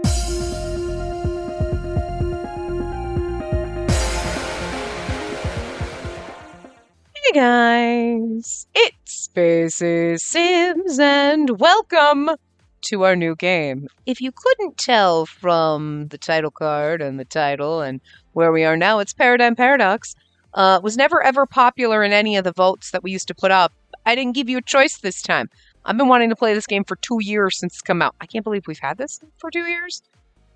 Hey guys, it's Spaces Sims and welcome to our new game. If you couldn't tell from the title card and the title and where we are now, it's Paradigm Paradox. Was never ever popular in any of the votes that we used to put up. I didn't give you a choice this time. I've been wanting to play this game for 2 years since it's come out. I can't believe we've had this for 2 years.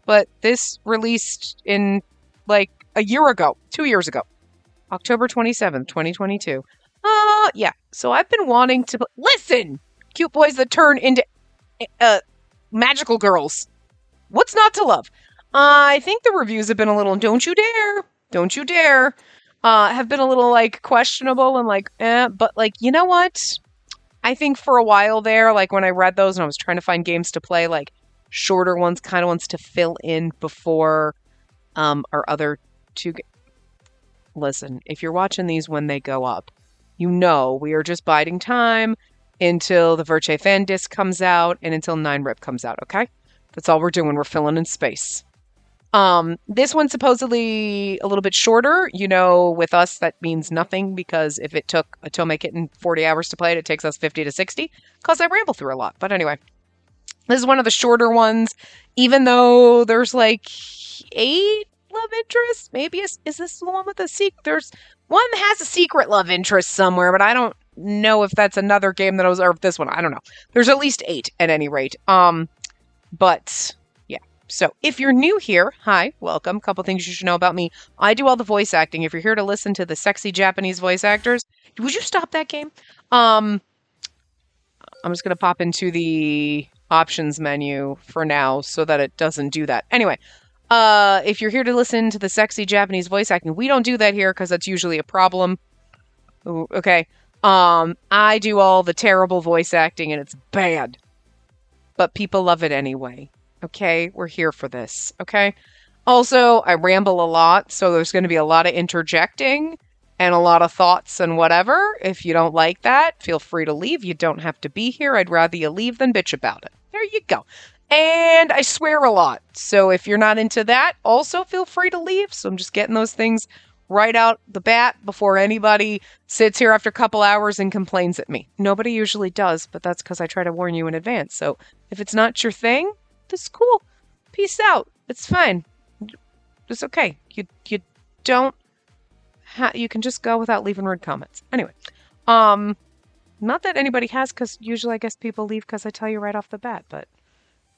But this released in like a year ago, 2 years ago. October 27th, 2022. Yeah. So I've been wanting to... Listen! Cute boys that turn into magical girls. What's not to love? I think the reviews have been a little, don't you dare, have been a little, like, questionable and, like, but, like, you know what? I think for a while there, like, when I read those and I was trying to find games to play, like, shorter ones, kind of ones to fill in before our other two games. Listen, if you're watching these when they go up, you know we are just biding time until the Verche fan disc comes out and until 9-Rip comes out, okay? That's all we're doing. We're filling in space. This one's supposedly a little bit shorter. You know, with us, that means nothing because if it took a Tome Kitten 40 hours to play it, it takes us 50 to 60 because I ramble through a lot. But anyway, this is one of the shorter ones, even though there's like 8 love interest. Maybe is this the one with the secret? There's one that has a secret love interest somewhere, but I don't know if that's another game that I was, or this one. I don't know. There's at least 8 at any rate. But yeah. So if you're new here, hi, welcome. Couple things you should know about me. I do all the voice acting. If you're here to listen to the sexy Japanese voice actors, would you stop that game? I'm just gonna pop into the options menu for now so that it doesn't do that. Anyway. If you're here to listen to the sexy Japanese voice acting, we don't do that here because that's usually a problem. Ooh, okay. I do all the terrible voice acting and it's bad. But people love it anyway. Okay? We're here for this. Okay? Also, I ramble a lot, so there's going to be a lot of interjecting and a lot of thoughts and whatever. If you don't like that, feel free to leave. You don't have to be here. I'd rather you leave than bitch about it. There you go. And I swear a lot. So if you're not into that, also feel free to leave. So I'm just getting those things right out the bat before anybody sits here after a couple hours and complains at me. Nobody usually does, but that's because I try to warn you in advance. So if it's not your thing, that's cool. Peace out. It's fine. It's okay. You don't you can just go without leaving rude comments. Anyway, not that anybody has, because usually I guess people leave because I tell you right off the bat, but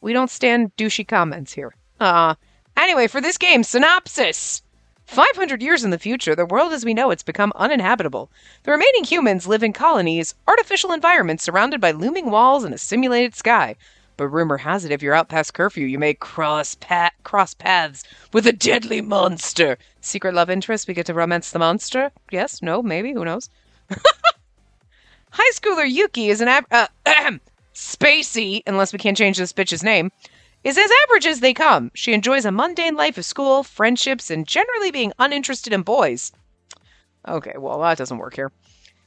we don't stand douchey comments here. Anyway, for this game, synopsis. 500 years in the future, the world as we know it's become uninhabitable. The remaining humans live in colonies, artificial environments surrounded by looming walls and a simulated sky. But rumor has it if you're out past curfew, you may cross paths with a deadly monster. Secret love interest, we get to romance the monster? Yes? No? Maybe? Who knows? High schooler Yuki is an Spacey, unless we can't change this bitch's name, is as average as they come. She enjoys a mundane life of school, friendships, and generally being uninterested in boys. Okay, well, that doesn't work here.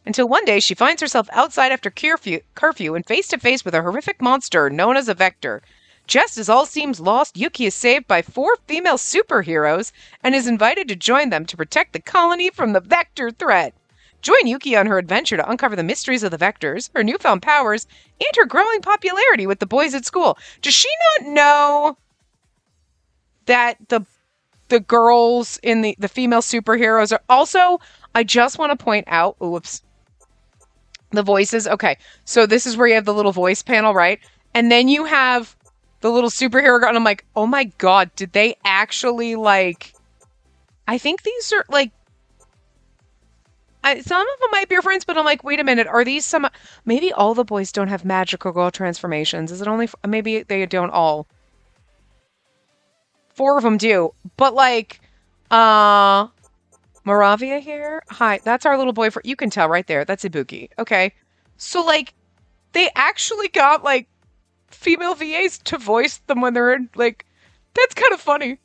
Until one day she finds herself outside after curfew and face to face with a horrific monster known as a Vector. Just as all seems lost, Yuki is saved by 4 female superheroes and is invited to join them to protect the colony from the Vector threat. Join Yuki on her adventure to uncover the mysteries of the Vectors, her newfound powers, and her growing popularity with the boys at school. Does she not know that the girls in the female superheroes are also... I just want to point out... Oops. The voices. Okay, so this is where you have the little voice panel, right? And then you have the little superhero girl, and I'm like, oh my god, did they actually, like... I think these are, like... some of them might be your friends, but I'm like, wait a minute, are these some... Maybe all the boys don't have magical girl transformations. Is it only... Maybe they don't all. 4 of them do. But, like, Moravia here? Hi, that's our little boyfriend. You can tell right there. That's Ibuki. Okay. So, like, they actually got, like, female VAs to voice them when they're in, like... That's kind of funny.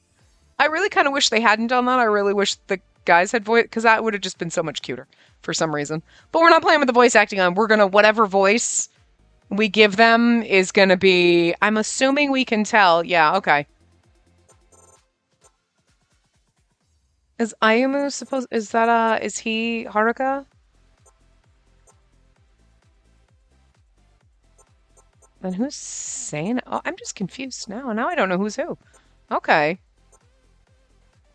I really kind of wish they hadn't done that. I really wish the guys had voice, because that would have just been so much cuter for some reason. But we're not playing with the voice acting on. We're gonna, whatever voice we give them is gonna be, I'm assuming we can tell. Yeah, okay. Is Ayumu supposed? Is that is he Haruka? Then who's saying it? Oh, I'm just confused now. Now I don't know who's who. Okay.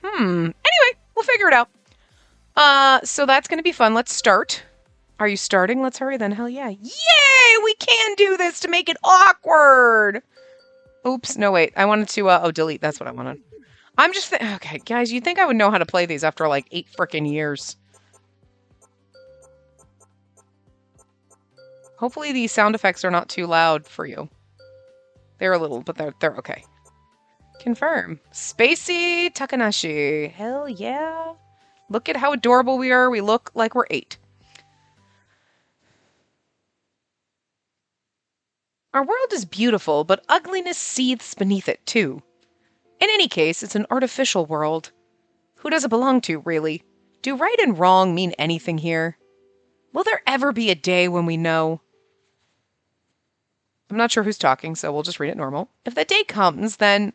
Anyway, we'll figure it out. So that's gonna be fun. Let's start. Are you starting? Let's hurry then. Hell yeah. Yay! We can do this to make it awkward. Oops. No, wait. I wanted to, delete. That's what I wanted. I'm just okay, guys, you'd think I would know how to play these after like 8 frickin' years. Hopefully these sound effects are not too loud for you. They're a little, but they're okay. Confirm. Spacey Takanashi. Hell yeah. Look at how adorable we are. We look like we're 8. Our world is beautiful, but ugliness seethes beneath it, too. In any case, it's an artificial world. Who does it belong to, really? Do right and wrong mean anything here? Will there ever be a day when we know? I'm not sure who's talking, so we'll just read it normal. If that day comes, then...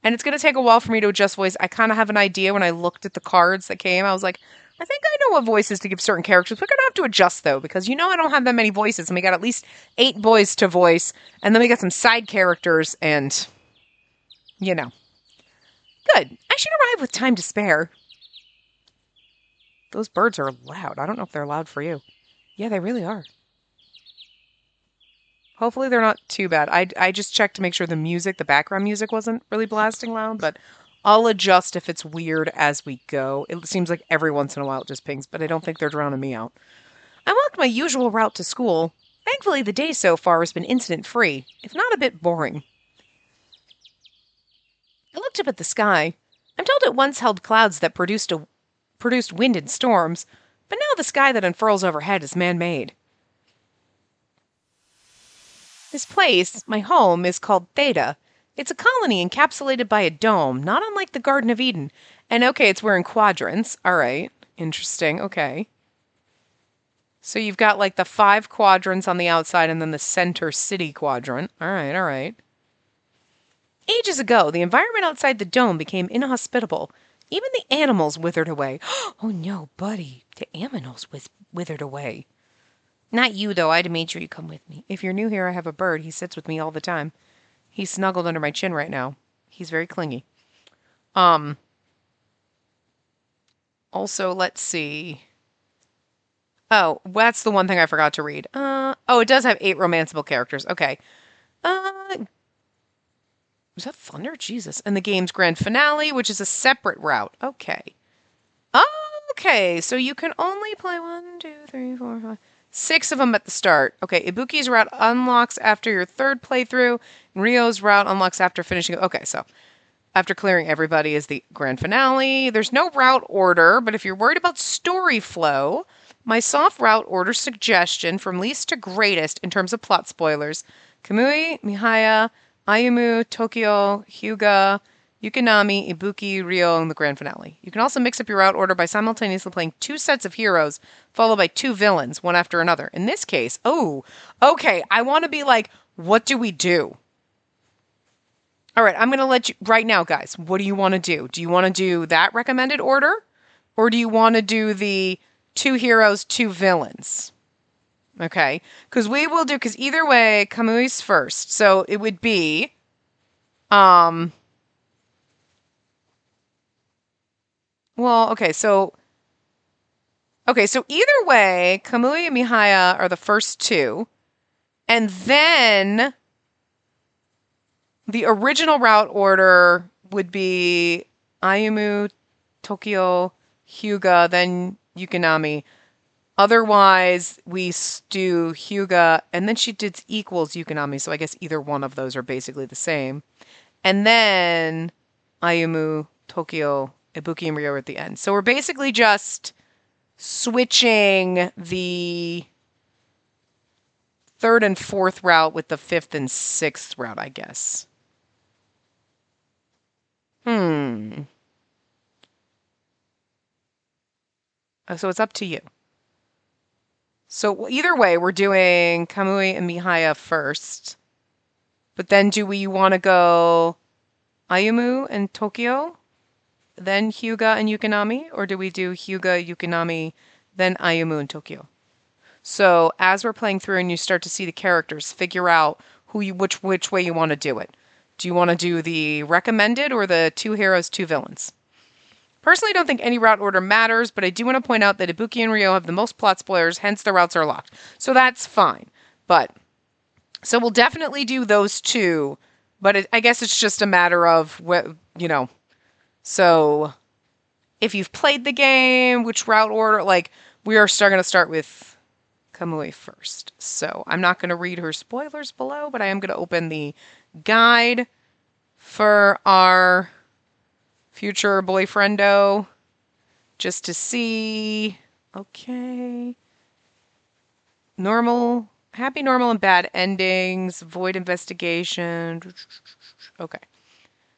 And it's going to take a while for me to adjust voice. I kind of have an idea when I looked at the cards that came. I was like, I think I know what voices to give certain characters. We're going to have to adjust, though, because you know I don't have that many voices, and we got at least 8 boys to voice, and then we got some side characters, and... You know. Good. I should arrive with time to spare. Those birds are loud. I don't know if they're loud for you. Yeah, they really are. Hopefully they're not too bad. I just checked to make sure the music, the background music wasn't really blasting loud, but I'll adjust if it's weird as we go. It seems like every once in a while it just pings, but I don't think they're drowning me out. I walked my usual route to school. Thankfully, the day so far has been incident-free, if not a bit boring. I looked up at the sky. I'm told it once held clouds that produced wind and storms, but now the sky that unfurls overhead is man-made. This place, my home, is called Theta. It's a colony encapsulated by a dome, not unlike the Garden of Eden. And okay, we're in quadrants. All right. Interesting. Okay. So you've got like the 5 quadrants on the outside and then the center city quadrant. All right, all right. Ages ago, the environment outside the dome became inhospitable. Even the animals withered away. Oh no, buddy. The aminals withered away. Not you, though. I'd have made sure you come with me. If you're new here, I have a bird. He sits with me all the time. He's snuggled under my chin right now. He's very clingy. Also, let's see. Oh, that's the one thing I forgot to read. Oh, it does have 8 romanceable characters. Okay. Was that Thunder? Jesus. And the game's grand finale, which is a separate route. Okay. Okay, so you can only play 1, 2, 3, 4, 5... 6 of them at the start. Okay, Ibuki's route unlocks after your 3rd playthrough, and Ryo's route unlocks after finishing... Okay, so after clearing everybody is the grand finale. There's no route order, but if you're worried about story flow, my soft route order suggestion from least to greatest in terms of plot spoilers: Kamui, Mihaya, Ayumu, Tokyo, Hyuga, Yukinami, Ibuki, Ryo, and the grand finale. You can also mix up your route order by simultaneously playing 2 sets of heroes, followed by 2 villains, one after another. In this case, okay, I want to be like, what do we do? All right, I'm going to let you, right now, guys, what do you want to do? Do you want to do that recommended order? Or do you want to do the 2 heroes, 2 villains? Okay, because either way, Kamui's first. So it would be, well, okay, so either way, Kamui and Mihaya are the first 2. And then the original route order would be Ayumu, Tokyo, Hyuga, then Yukinami. Otherwise, we do Hyuga, and then she did equals Yukinami, so I guess either one of those are basically the same. And then Ayumu, Tokyo, Ibuki, and Ryo at the end. So we're basically just switching the 3rd and 4th route with the 5th and 6th route, I guess. So it's up to you. So either way, we're doing Kamui and Mihaya first. But then do we want to go Ayumu and Tokyo? then Hyuga and Yukonami? Or do we do Hyuga, Yukonami, then Ayumu and Tokyo? So as we're playing through and you start to see the characters, figure out which way you want to do it. Do you want to do the recommended or the 2 heroes, 2 villains? Personally, I don't think any route order matters, but I do want to point out that Ibuki and Ryo have the most plot spoilers, hence the routes are locked. So that's fine. So we'll definitely do those 2, but I guess it's just a matter of, so if you've played the game, which route order, we are going to start with Kamui first. So I'm not going to read her spoilers below, but I am going to open the guide for our future boyfriendo just to see. Okay. Normal, happy, normal, and bad endings, void investigation. Okay.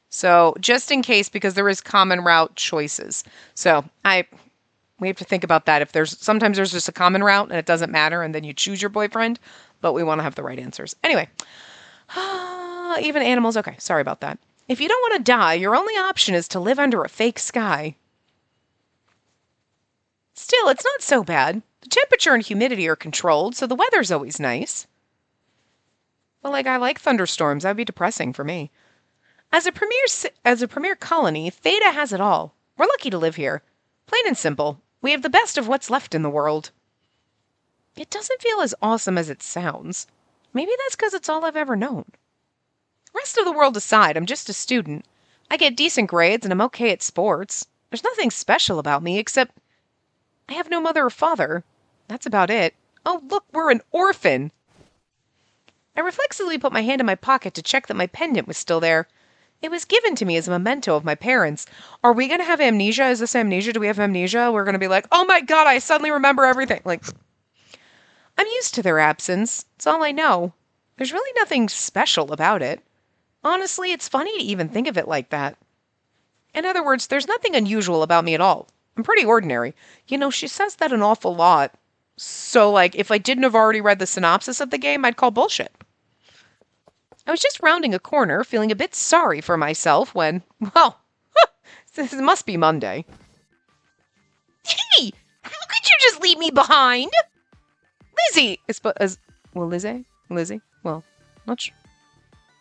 So just in case, because there is common route choices. So we have to think about that. Sometimes there's just a common route and it doesn't matter, and then you choose your boyfriend, but we want to have the right answers. Anyway, even animals. Okay, sorry about that. If you don't want to die, your only option is to live under a fake sky. Still, it's not so bad. The temperature and humidity are controlled, so the weather's always nice. Well, I like thunderstorms. That'd be depressing for me. As a premier colony, Theta has it all. We're lucky to live here. Plain and simple. We have the best of what's left in the world. It doesn't feel as awesome as it sounds. Maybe that's because it's all I've ever known. Rest of the world aside, I'm just a student. I get decent grades and I'm okay at sports. There's nothing special about me except I have no mother or father. That's about it. Oh, look, we're an orphan. I reflexively put my hand in my pocket to check that my pendant was still there. It was given to me as a memento of my parents. Are we going to have amnesia? Is this amnesia? Do we have amnesia? We're going to be like, oh my God, I suddenly remember everything. I'm used to their absence. It's all I know. There's really nothing special about it. Honestly, it's funny to even think of it like that. In other words, there's nothing unusual about me at all. I'm pretty ordinary. She says that an awful lot. So, if I didn't have already read the synopsis of the game, I'd call bullshit. I was just rounding a corner, feeling a bit sorry for myself when, this must be Monday. Hey! How could you just leave me behind? Lizzie! Lizzie? Well, not sure.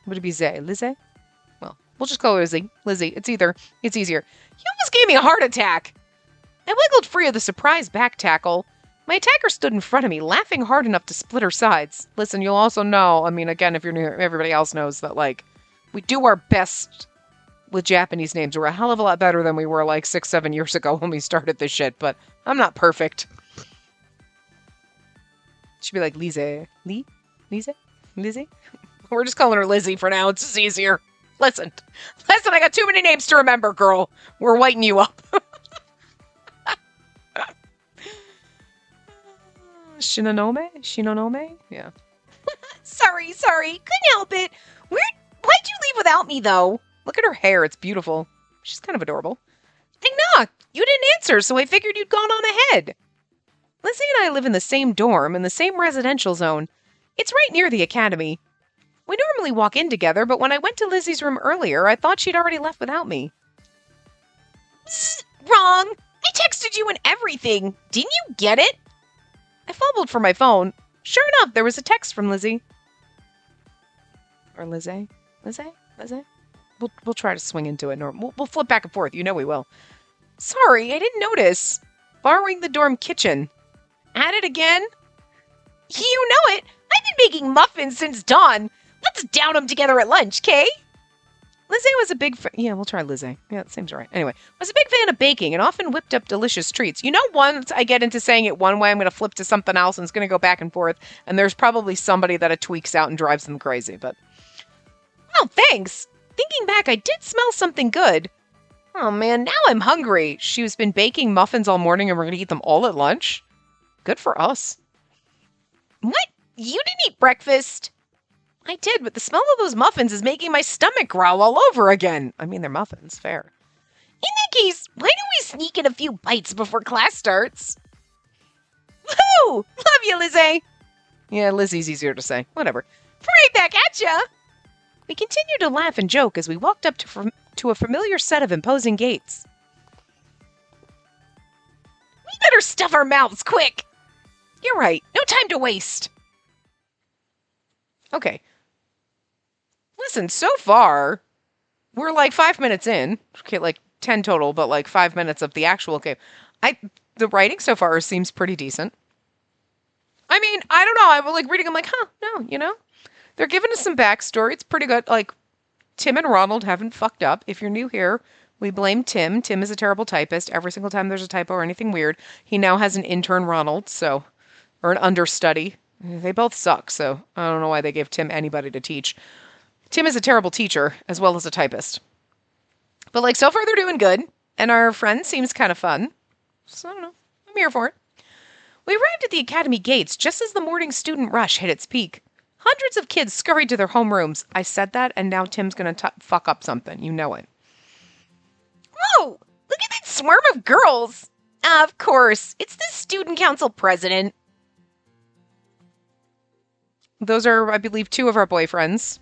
Would it be Zay? Lizzie? Well, we'll just call her Lizzie. Lizzie, it's easier. You almost gave me a heart attack. I wiggled free of the surprise back tackle. My attacker stood in front of me, laughing hard enough to split her sides. Listen, you'll also know, again, if you're new, everybody else knows that, we do our best with Japanese names. We're a hell of a lot better than we were, 6-7 years ago when we started this shit, but I'm not perfect. She'd be like, Lizzie? Lizzie? We're just calling her Lizzie for now. It's just easier. Listen, I got too many names to remember, girl. We're whiting you up. Shinonome? Yeah. Sorry. Couldn't help it. Why'd you leave without me, though? Look at her hair. It's beautiful. She's kind of adorable. I knocked. You didn't answer, so I figured you'd gone on ahead. Lizzie and I live in the same dorm, in the same residential zone. It's right near the academy. We normally walk in together, but when I went to Lizzie's room earlier, I thought she'd already left without me. Psst, wrong. I texted you and everything. Didn't you get it? I fumbled for my phone. Sure enough, there was a text from Lizzie. Or Lizzie? We'll try to swing into it. We'll flip back and forth. You know we will. Sorry, I didn't notice. Borrowing the dorm kitchen. At it again? You know it. I've been making muffins since dawn. Let's down them together at lunch, Kay? Lizzie was a big yeah, we'll try Lizzie. Yeah, that seems right. Anyway, was a big fan of baking and often whipped up delicious treats. Once I get into saying it one way, I'm going to flip to something else and it's going to go back and forth. And there's probably somebody that it tweaks out and drives them crazy. But, oh, thanks. Thinking back, I did smell something good. Oh, man, now I'm hungry. She's been baking muffins all morning and we're going to eat them all at lunch. Good for us. What? You didn't eat breakfast? I did, but the smell of those muffins is making my stomach growl all over again. They're muffins, fair. In that case, why don't we sneak in a few bites before class starts? Woohoo! Love you, Lizzie! Yeah, Lizzie's easier to say. Whatever. Right back at ya! We continued to laugh and joke as we walked up to a familiar set of imposing gates. We better stuff our mouths, quick! You're right. No time to waste. Okay. Listen, so far, we're like 5 minutes in. Okay, like 10 total, but like 5 minutes of the actual game. The writing so far seems pretty decent. I mean, I don't know. I'm like reading, I'm like, no, they're giving us some backstory. It's pretty good. Like, Tim and Ronald haven't fucked up. If you're new here, we blame Tim. Tim is a terrible typist. Every single time there's a typo or anything weird, he now has an intern, Ronald, or an understudy. They both suck, so I don't know why they gave Tim anybody to teach. Tim is a terrible teacher, as well as a typist. But, like, so far they're doing good, and our friend seems kind of fun. So, I don't know. I'm here for it. We arrived at the academy gates just as the morning student rush hit its peak. Hundreds of kids scurried to their homerooms. I said that, and now Tim's going to fuck up something. You know it. Whoa! Look at that swarm of girls! Of course. It's the student council president. Those are, I believe, 2 of our boyfriends.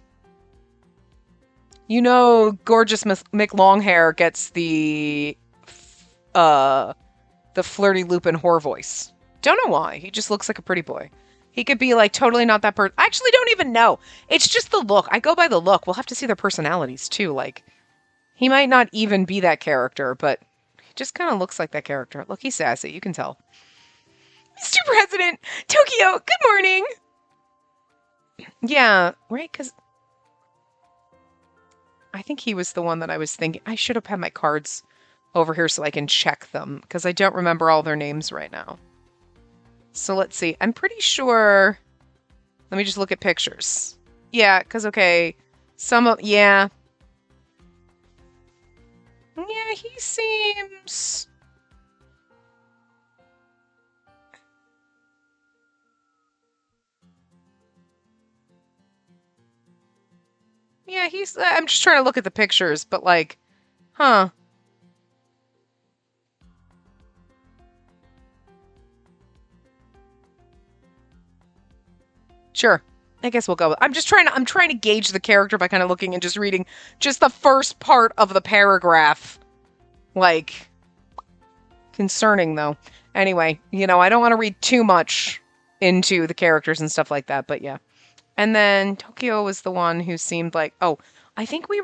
You know, gorgeous McLonghair gets the flirty Lupin whore voice. Don't know why. He just looks like a pretty boy. He could be like totally not that person. I actually don't even know. It's just the look. I go by the look. We'll have to see their personalities too. Like, he might not even be that character, but he just kind of looks like that character. Look, he's sassy. You can tell. Mr. President, Tokyo, good morning. Yeah, right? Because I think he was the one that I was thinking. I should have had my cards over here so I can check them, because I don't remember all their names right now. So let's see. I'm pretty sure... Let me just look at pictures. Yeah, because, okay, yeah. Yeah, he seems... Yeah, I'm just trying to look at the pictures, but like, huh. Sure. I guess we'll go. I'm trying to gauge the character by kind of looking and just reading just the first part of the paragraph. Like, concerning though. Anyway, I don't want to read too much into the characters and stuff like that, but yeah. And then Tokyo was the one who seemed like, oh, I think were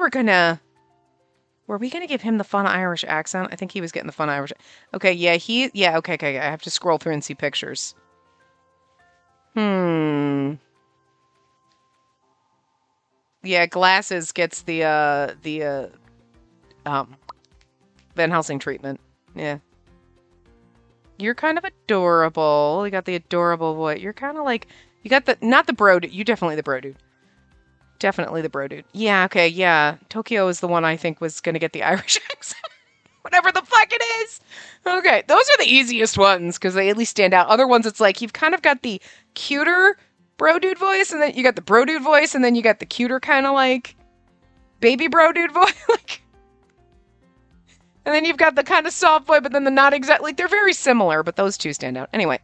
we going to give him the fun Irish accent? I think he was getting the fun Irish. Okay, yeah, okay. I have to scroll through and see pictures. Yeah, Glasses gets the Van Helsing treatment. Yeah. You're kind of adorable. You got the adorable voice. You're kind of like, you got not the bro dude. You definitely the bro dude. Definitely the bro dude. Yeah, okay, yeah. Tokyo is the one I think was going to get the Irish accent. Whatever the fuck it is. Okay, those are the easiest ones because they at least stand out. Other ones, it's like you've kind of got the cuter bro dude voice, and then you got the bro dude voice, and then you got the cuter kind of like baby bro dude voice. Like, and then you've got the kind of soft voice, but then the not exactly. Like, they're very similar, but those 2 stand out. Anyway.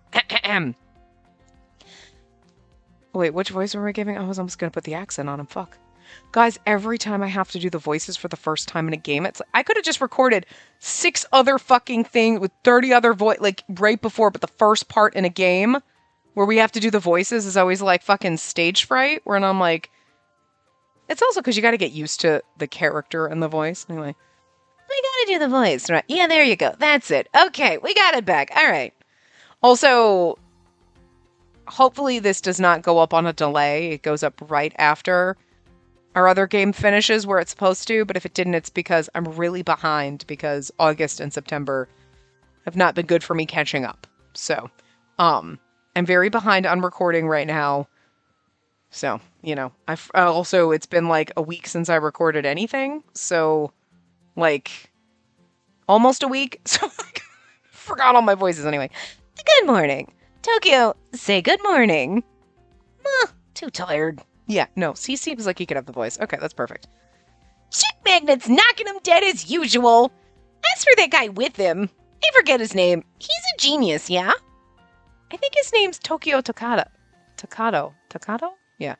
Wait, which voice were we giving? I was almost going to put the accent on him. Fuck. Guys, every time I have to do the voices for the first time in a game, it's like, I could have just recorded 6 other fucking things with 30 other like, right before, but the first part in a game where we have to do the voices is always, like, fucking stage fright, where I'm like... It's also because you got to get used to the character and the voice. Anyway. We got to do the voice, right? Yeah, there you go. That's it. Okay, we got it back. All right. Also... Hopefully this does not go up on a delay. It goes up right after our other game finishes where it's supposed to. But if it didn't, it's because I'm really behind because August and September have not been good for me catching up. So, I'm very behind on recording right now. So, I've also, it's been like a week since I recorded anything. So, like, almost a week. So, like, forgot all my voices anyway. Good morning. Tokyo, say good morning. Too tired. Yeah, no, he seems like he could have the voice. Okay, that's perfect. Chick magnet's knocking him dead as usual. As for that guy with him, I forget his name. He's a genius, yeah? I think his name's Tokyo Takada. Takato? Yeah.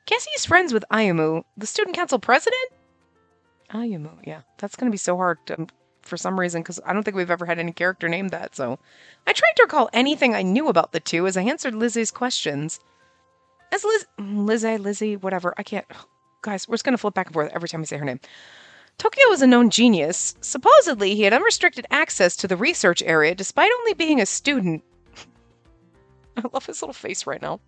Guess he's friends with Ayumu, the student council president? Ayumu, yeah. That's going to be so hard to... for some reason, because I don't think we've ever had any character named that. So I tried to recall anything I knew about the two as I answered Lizzie's questions. As Lizzie, whatever. I can't. Guys, we're just going to flip back and forth every time I say her name. Tokyo was a known genius. Supposedly, he had unrestricted access to the research area despite only being a student. I love his little face right now.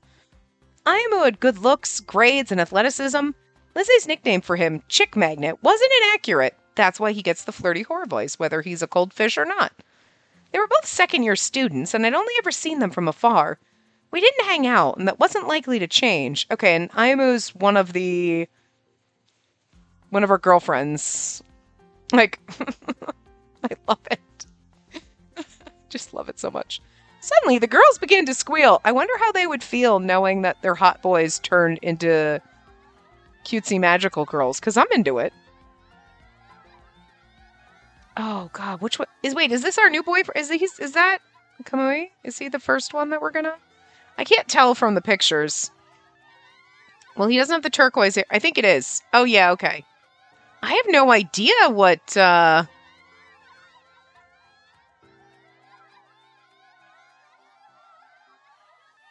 Ayamo had good looks, grades, and athleticism. Lizzie's nickname for him, Chick Magnet, wasn't inaccurate. That's why he gets the flirty whore voice, whether he's a cold fish or not. They were both second-year students, and I'd only ever seen them from afar. We didn't hang out, and that wasn't likely to change. Okay, and Ayamu's one of our girlfriends. Like, I love it. Just love it so much. Suddenly, the girls began to squeal. I wonder how they would feel knowing that their hot boys turned into cutesy magical girls, because I'm into it. Oh, God, which one? Is this our new boyfriend? Is that Kamui? Is he the first one that we're gonna... I can't tell from the pictures. Well, he doesn't have the turquoise hair. I think it is. Oh, yeah, okay. I have no idea what,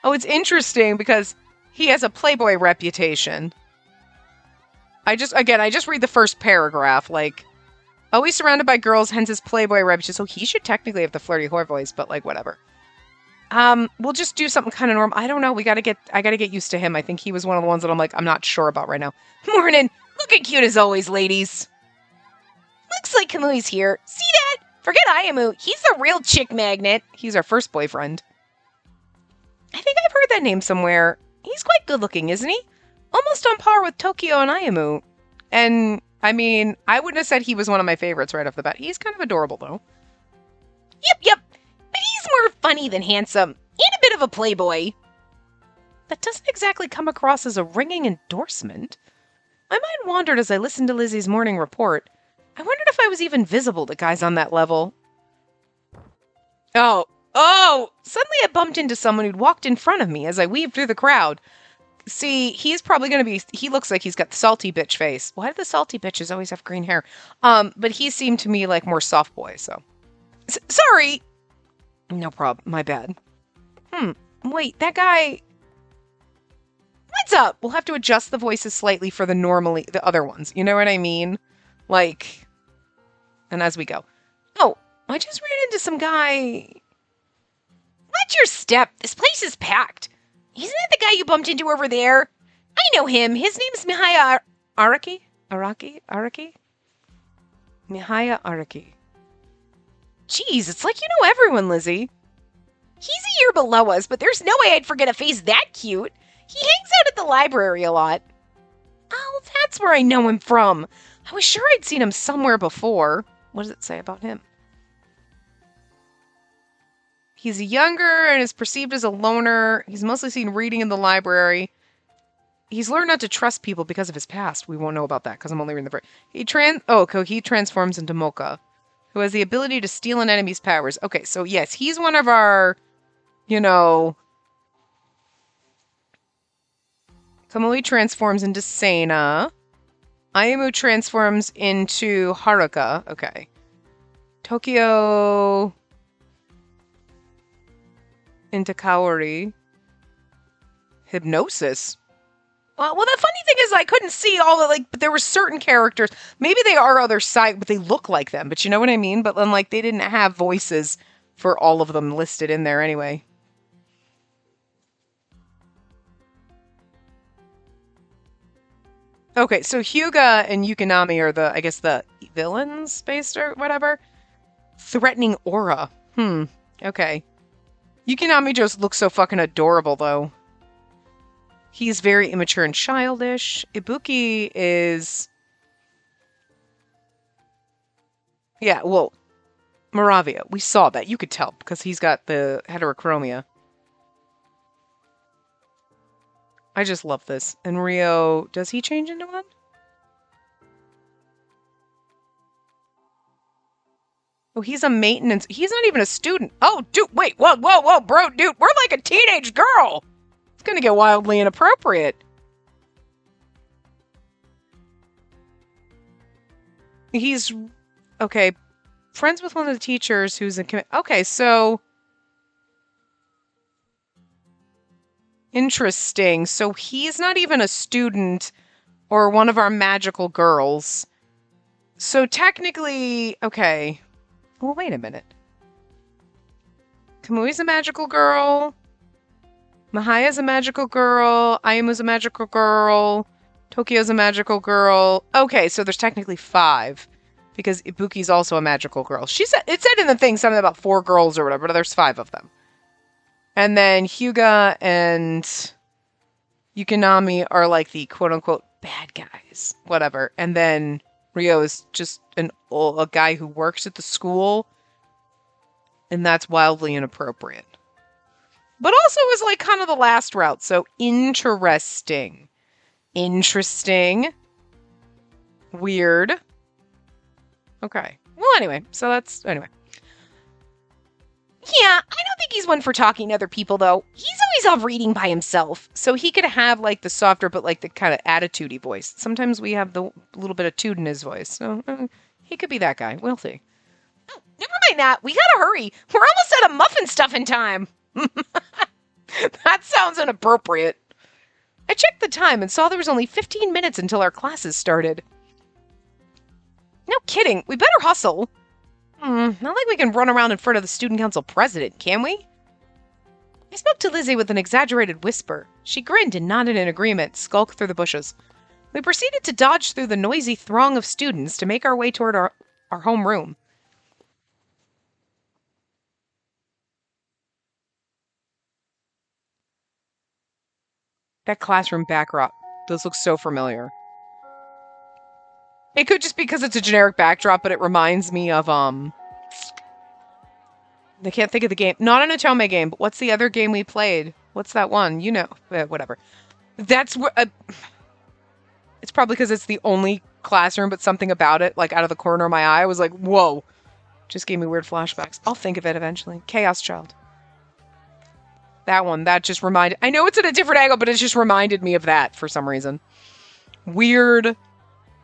Oh, it's interesting because he has a Playboy reputation. I just read the first paragraph, like, always surrounded by girls, hence his Playboy reputation. So he should technically have the flirty whore voice, but, like, whatever. We'll just do something kind of normal. I don't know. I gotta get used to him. I think he was one of the ones that I'm not sure about right now. Morning. Looking cute as always, ladies. Looks like Kamui's here. See that? Forget Ayamu. He's the real Chick Magnet. He's our first boyfriend. I think I've heard that name somewhere. He's quite good looking, isn't he? Almost on par with Tokyo and Ayamu. And, I mean, I wouldn't have said he was one of my favorites right off the bat. He's kind of adorable, though. Yep. But he's more funny than handsome. And a bit of a playboy. That doesn't exactly come across as a ringing endorsement. My mind wandered as I listened to Lizzie's morning report. I wondered if I was even visible to guys on that level. Oh! Suddenly I bumped into someone who'd walked in front of me as I weaved through the crowd. See, he's probably going to be... He looks like he's got the salty bitch face. Why do the salty bitches always have green hair? But he seemed to me like more soft boy, so... Sorry! No problem. My bad. Wait, that guy... What's up? We'll have to adjust the voices slightly for the other ones. You know what I mean? Like... And as we go. Oh, I just ran into some guy... Watch your step. This place is packed. Isn't that the guy you bumped into over there? I know him. His name's Mihaya Araki? Araki? Mihaya Araki. Jeez, it's like you know everyone, Lizzie. He's a year below us, but there's no way I'd forget a face that cute. He hangs out at the library a lot. Oh, that's where I know him from. I was sure I'd seen him somewhere before. What does it say about him? He's younger and is perceived as a loner. He's mostly seen reading in the library. He's learned not to trust people because of his past. We won't know about that because I'm only reading the... He transforms into Mocha, who has the ability to steal an enemy's powers. Okay, so yes, he's one of our, Kamui transforms into Seina. Ayamu transforms into Haruka. Okay. Tokyo... into Kaori. Hypnosis. Well, the funny thing is I couldn't see all the, but there were certain characters. Maybe they are other side, but they look like them. But you know what I mean? But then, they didn't have voices for all of them listed in there anyway. Okay, so Hyuga and Yukinami are the villains, based or whatever. Threatening aura. Okay. Yukinami just looks so fucking adorable, though. He's very immature and childish. Ibuki is... Yeah, well, Moravia. We saw that. You could tell, because he's got the heterochromia. I just love this. And Rio... Does he change into one? Oh, he's a maintenance... He's not even a student. Oh, dude, wait, whoa, bro, dude, we're like a teenage girl! It's gonna get wildly inappropriate. He's... Okay. Friends with one of the teachers who's in... Okay, so... Interesting. So he's not even a student or one of our magical girls. So technically... Okay. Well, wait a minute. Kamui's a magical girl. Mahaya's a magical girl. Ayamu's a magical girl. Tokyo's a magical girl. Okay, so there's technically 5. Because Ibuki's also a magical girl. It said in the thing something about 4 girls or whatever, but there's 5 of them. And then Hyuga and Yukinami are like the quote-unquote bad guys. Whatever. And then Ryo is just a guy who works at the school. And that's wildly inappropriate. But also is like kind of the last route. So interesting. Interesting. Weird. Okay. Well, anyway. So that's... Anyway. Yeah, I don't think he's one for talking to other people, though. He's always off reading by himself. So he could have, like, the softer, but, like, the kind of attitude-y voice. Sometimes we have the little bit of toot in his voice. So he could be that guy. We'll see. Oh, never mind that. We gotta hurry. We're almost out of muffin stuff in time. That sounds inappropriate. I checked the time and saw there was only 15 minutes until our classes started. No kidding. We better hustle. Not like we can run around in front of the student council president, can we? I spoke to Lizzie with an exaggerated whisper. She grinned and nodded in agreement, skulked through the bushes. We proceeded to dodge through the noisy throng of students to make our way toward our homeroom. That classroom backdrop does look so familiar. It could just be because it's a generic backdrop, but it reminds me of, I can't think of the game. Not an Otome game, but what's the other game we played? What's that one? You know, whatever. That's where, it's probably because it's the only classroom, but something about it, like out of the corner of my eye, I was like, whoa. Just gave me weird flashbacks. I'll think of it eventually. Chaos Child. That one, that just reminded... I know it's at a different angle, but it just reminded me of that for some reason. Weird.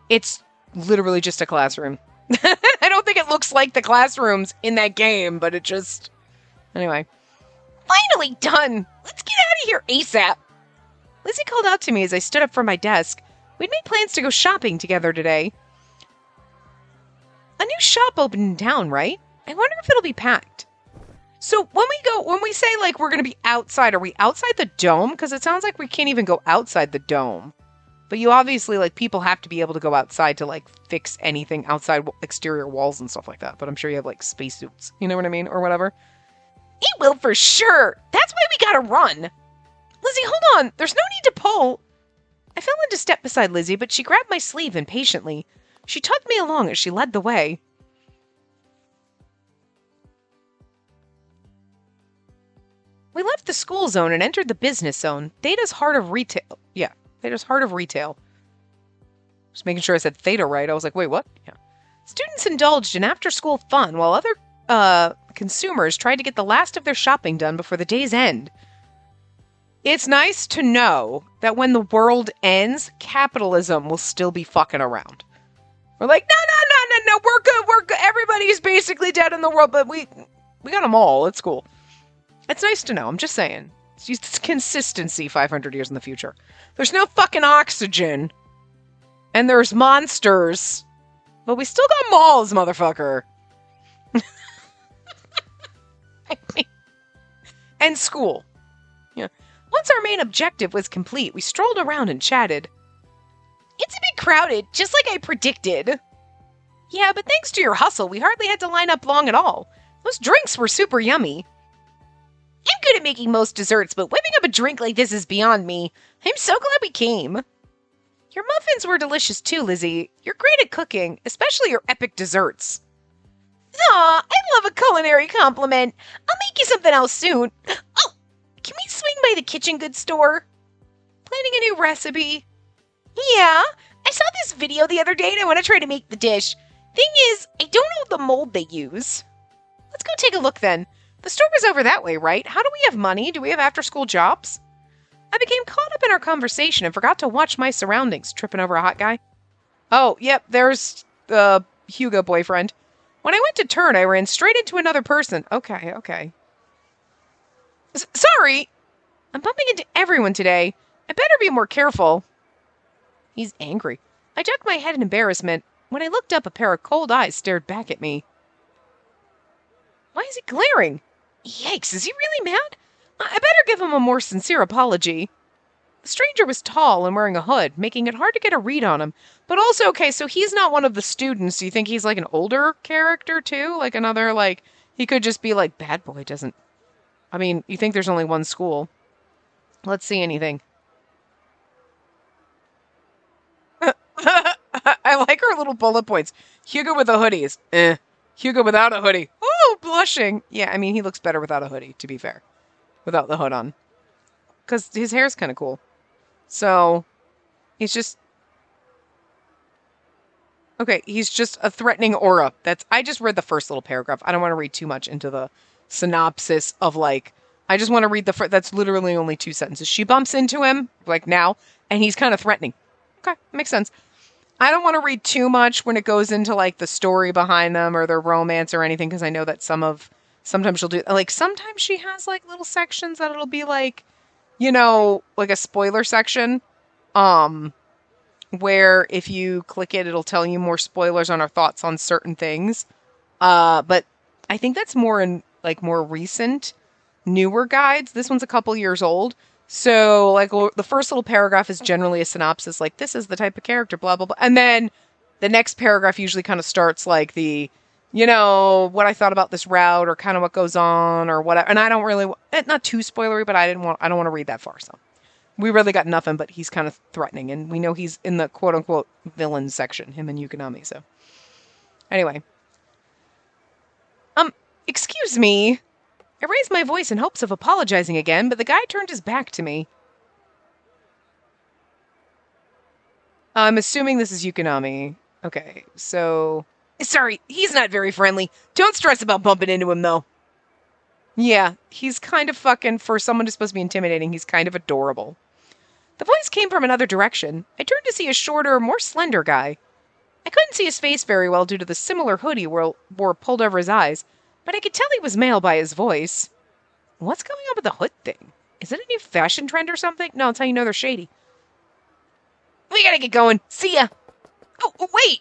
It's literally just a classroom. I don't think it looks like the classrooms in that game, but it just... Anyway. Finally done! Let's get out of here ASAP! Lizzie called out to me as I stood up from my desk. We'd made plans to go shopping together today. A new shop opened in town, right? I wonder if it'll be packed. So when we say like we're going to be outside, are we outside the dome? Because it sounds like we can't even go outside the dome. But you obviously, like, people have to be able to go outside to, like, fix anything outside exterior walls and stuff like that. But I'm sure you have, like, spacesuits. You know what I mean? Or whatever. It will for sure. That's why we gotta run. Lizzie, hold on. There's no need to pull. I fell into step beside Lizzie, but she grabbed my sleeve impatiently. She tugged me along as she led the way. We left the school zone and entered the business zone. Theta's heart of retail. Yeah. Theta's heart of retail. Just making sure I said Theta right. I was like, wait, what? Yeah. Students indulged in after-school fun while other consumers tried to get the last of their shopping done before the day's end. It's nice to know that when the world ends, capitalism will still be fucking around. We're like, no, we're good. Everybody's basically dead in the world, but we got them all. It's cool. It's nice to know. I'm just saying. It's consistency 500 years in the future. There's no fucking oxygen. And there's monsters. But we still got malls, motherfucker. And school. Yeah. Once our main objective was complete, we strolled around and chatted. It's a bit crowded, just like I predicted. Yeah, but thanks to your hustle, we hardly had to line up long at all. Those drinks were super yummy. I'm good at making most desserts, but whipping up a drink like this is beyond me. I'm so glad we came. Your muffins were delicious too, Lizzie. You're great at cooking, especially your epic desserts. Aw, I love a culinary compliment. I'll make you something else soon. Oh, can we swing by the kitchen goods store? Planning a new recipe? Yeah, I saw this video the other day and I want to try to make the dish. Thing is, I don't know the mold they use. Let's go take a look then. The store was over that way, right? How do we have money? Do we have after-school jobs? I became caught up in our conversation and forgot to watch my surroundings, tripping over a hot guy. Oh, yep, there's the Hyuga boyfriend. When I went to turn, I ran straight into another person. Okay, okay. Sorry! I'm bumping into everyone today. I better be more careful. He's angry. I ducked my head in embarrassment. When I looked up, a pair of cold eyes stared back at me. Why is he glaring? Yikes, is he really mad? I better give him a more sincere apology. The stranger was tall and wearing a hood, making it hard to get a read on him. But also, okay, so he's not one of the students. Do you think he's like an older character too? Like another, like, he could just be like, bad boy doesn't... I mean, you think there's only one school. Let's see anything. I like her little bullet points. Hugo with a hoodie is Hugo without a hoodie. Oh, blushing. Yeah, I mean, he looks better without a hoodie, to be fair. Without the hood on. Because his hair's kind of cool. So, he's just... Okay, he's just a threatening aura. I just read the first little paragraph. I don't want to read too much into the synopsis of, like... I just want to read that's literally only 2 sentences. She bumps into him, like now, and he's kind of threatening. Okay, makes sense. I don't want to read too much when it goes into, like, the story behind them or their romance or anything, because I know that sometimes she'll do, like, sometimes she has, like, little sections that it'll be, like, you know, like a spoiler section, where if you click it, it'll tell you more spoilers on our thoughts on certain things. But I think that's more in, like, more recent, newer guides. This one's a couple years old. So, like, the first little paragraph is generally a synopsis, like, this is the type of character, blah, blah, blah. And then the next paragraph usually kind of starts, like, the, you know, what I thought about this route or kind of what goes on or whatever. And I don't really, not too spoilery, but I don't want to read that far. So we really got nothing, but he's kind of threatening. And we know he's in the quote unquote villain section, him and Yukonami. So anyway, excuse me. I raised my voice in hopes of apologizing again, but the guy turned his back to me. I'm assuming this is Yukonami. Okay, so... Sorry, he's not very friendly. Don't stress about bumping into him, though. Yeah, he's kind of fucking... For someone who's supposed to be intimidating, he's kind of adorable. The voice came from another direction. I turned to see a shorter, more slender guy. I couldn't see his face very well due to the similar hoodie he wore pulled over his eyes, but I could tell he was male by his voice. What's going on with the hood thing? Is it a new fashion trend or something? No, it's how you know they're shady. We gotta get going. See ya. Oh, wait.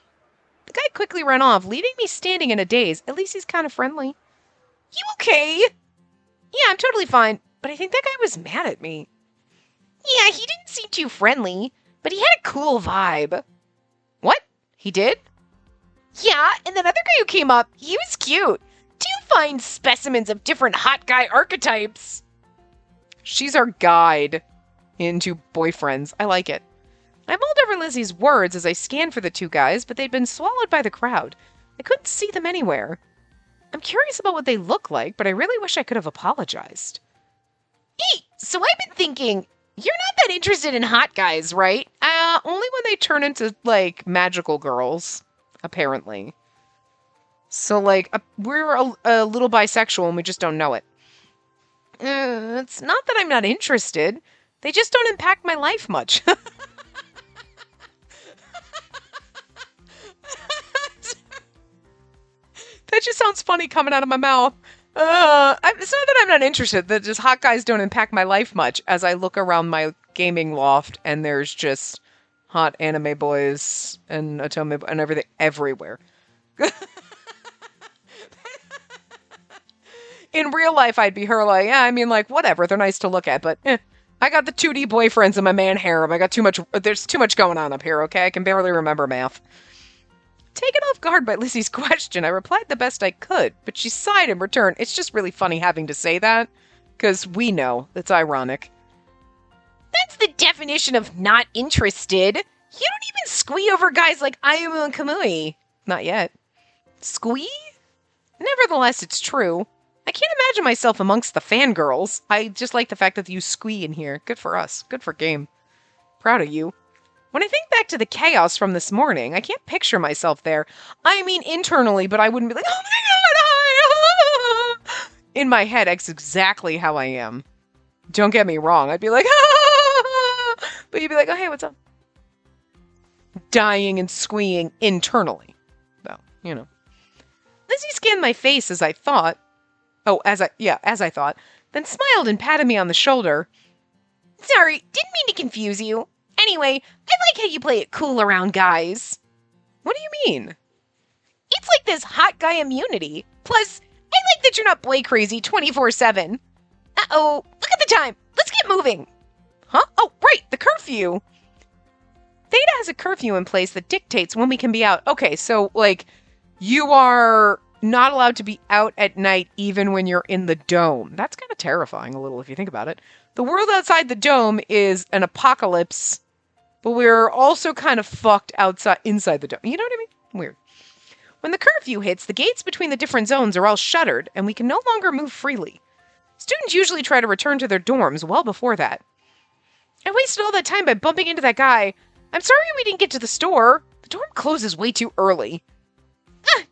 The guy quickly ran off, leaving me standing in a daze. At least he's kind of friendly. You okay? Yeah, I'm totally fine. But I think that guy was mad at me. Yeah, he didn't seem too friendly, but he had a cool vibe. What? He did? Yeah, and that other guy who came up, he was cute. 2 fine specimens of different hot guy archetypes. She's our guide into boyfriends. I like it. I mulled over Lizzie's words as I scanned for the 2 guys, but they'd been swallowed by the crowd. I couldn't see them anywhere. I'm curious about what they look like, but I really wish I could have apologized. Hey, so I've been thinking, you're not that interested in hot guys, right? Only when they turn into, like, magical girls, apparently. So, like, we're a little bisexual and we just don't know it. It's not that I'm not interested. They just don't impact my life much. That just sounds funny coming out of my mouth. It's not that I'm not interested. That just hot guys don't impact my life much as I look around my gaming loft and there's just hot anime boys and otome and everything everywhere. In real life, I'd be her like, yeah, I mean, like, whatever. They're nice to look at, but I got the 2D boyfriends in my man harem. There's too much going on up here, okay? I can barely remember math. Taken off guard by Lizzie's question, I replied the best I could, but she sighed in return. It's just really funny having to say that, because we know. It's ironic. That's the definition of not interested. You don't even squee over guys like Ayumu and Kamui. Not yet. Squee? Nevertheless, it's true. I can't imagine myself amongst the fangirls. I just like the fact that you squee in here. Good for us. Good for game. Proud of you. When I think back to the chaos from this morning, I can't picture myself there. I mean, internally, but I wouldn't be like, oh my god, in my head, that's exactly how I am. Don't get me wrong. I'd be like, but you'd be like, oh, hey, what's up? Dying and squeeing internally. So, you know. Lizzie scanned my face as I thought. As I thought, then smiled and patted me on the shoulder. Sorry, didn't mean to confuse you. Anyway, I like how you play it cool around guys. What do you mean? It's like this hot guy immunity. Plus, I like that you're not boy crazy 24/7. Uh-oh, look at the time. Let's get moving. Huh? Oh, right, the curfew. Theta has a curfew in place that dictates when we can be out. Okay, so, like, you are not allowed to be out at night even when you're in the dome. That's kind of terrifying a little if you think about it. The world outside the dome is an apocalypse, but we're also kind of fucked inside the dome. You know what I mean? Weird. When the curfew hits, the gates between the different zones are all shuttered, and we can no longer move freely. Students usually try to return to their dorms well before that. I wasted all that time by bumping into that guy. I'm sorry we didn't get to the store. The dorm closes way too early.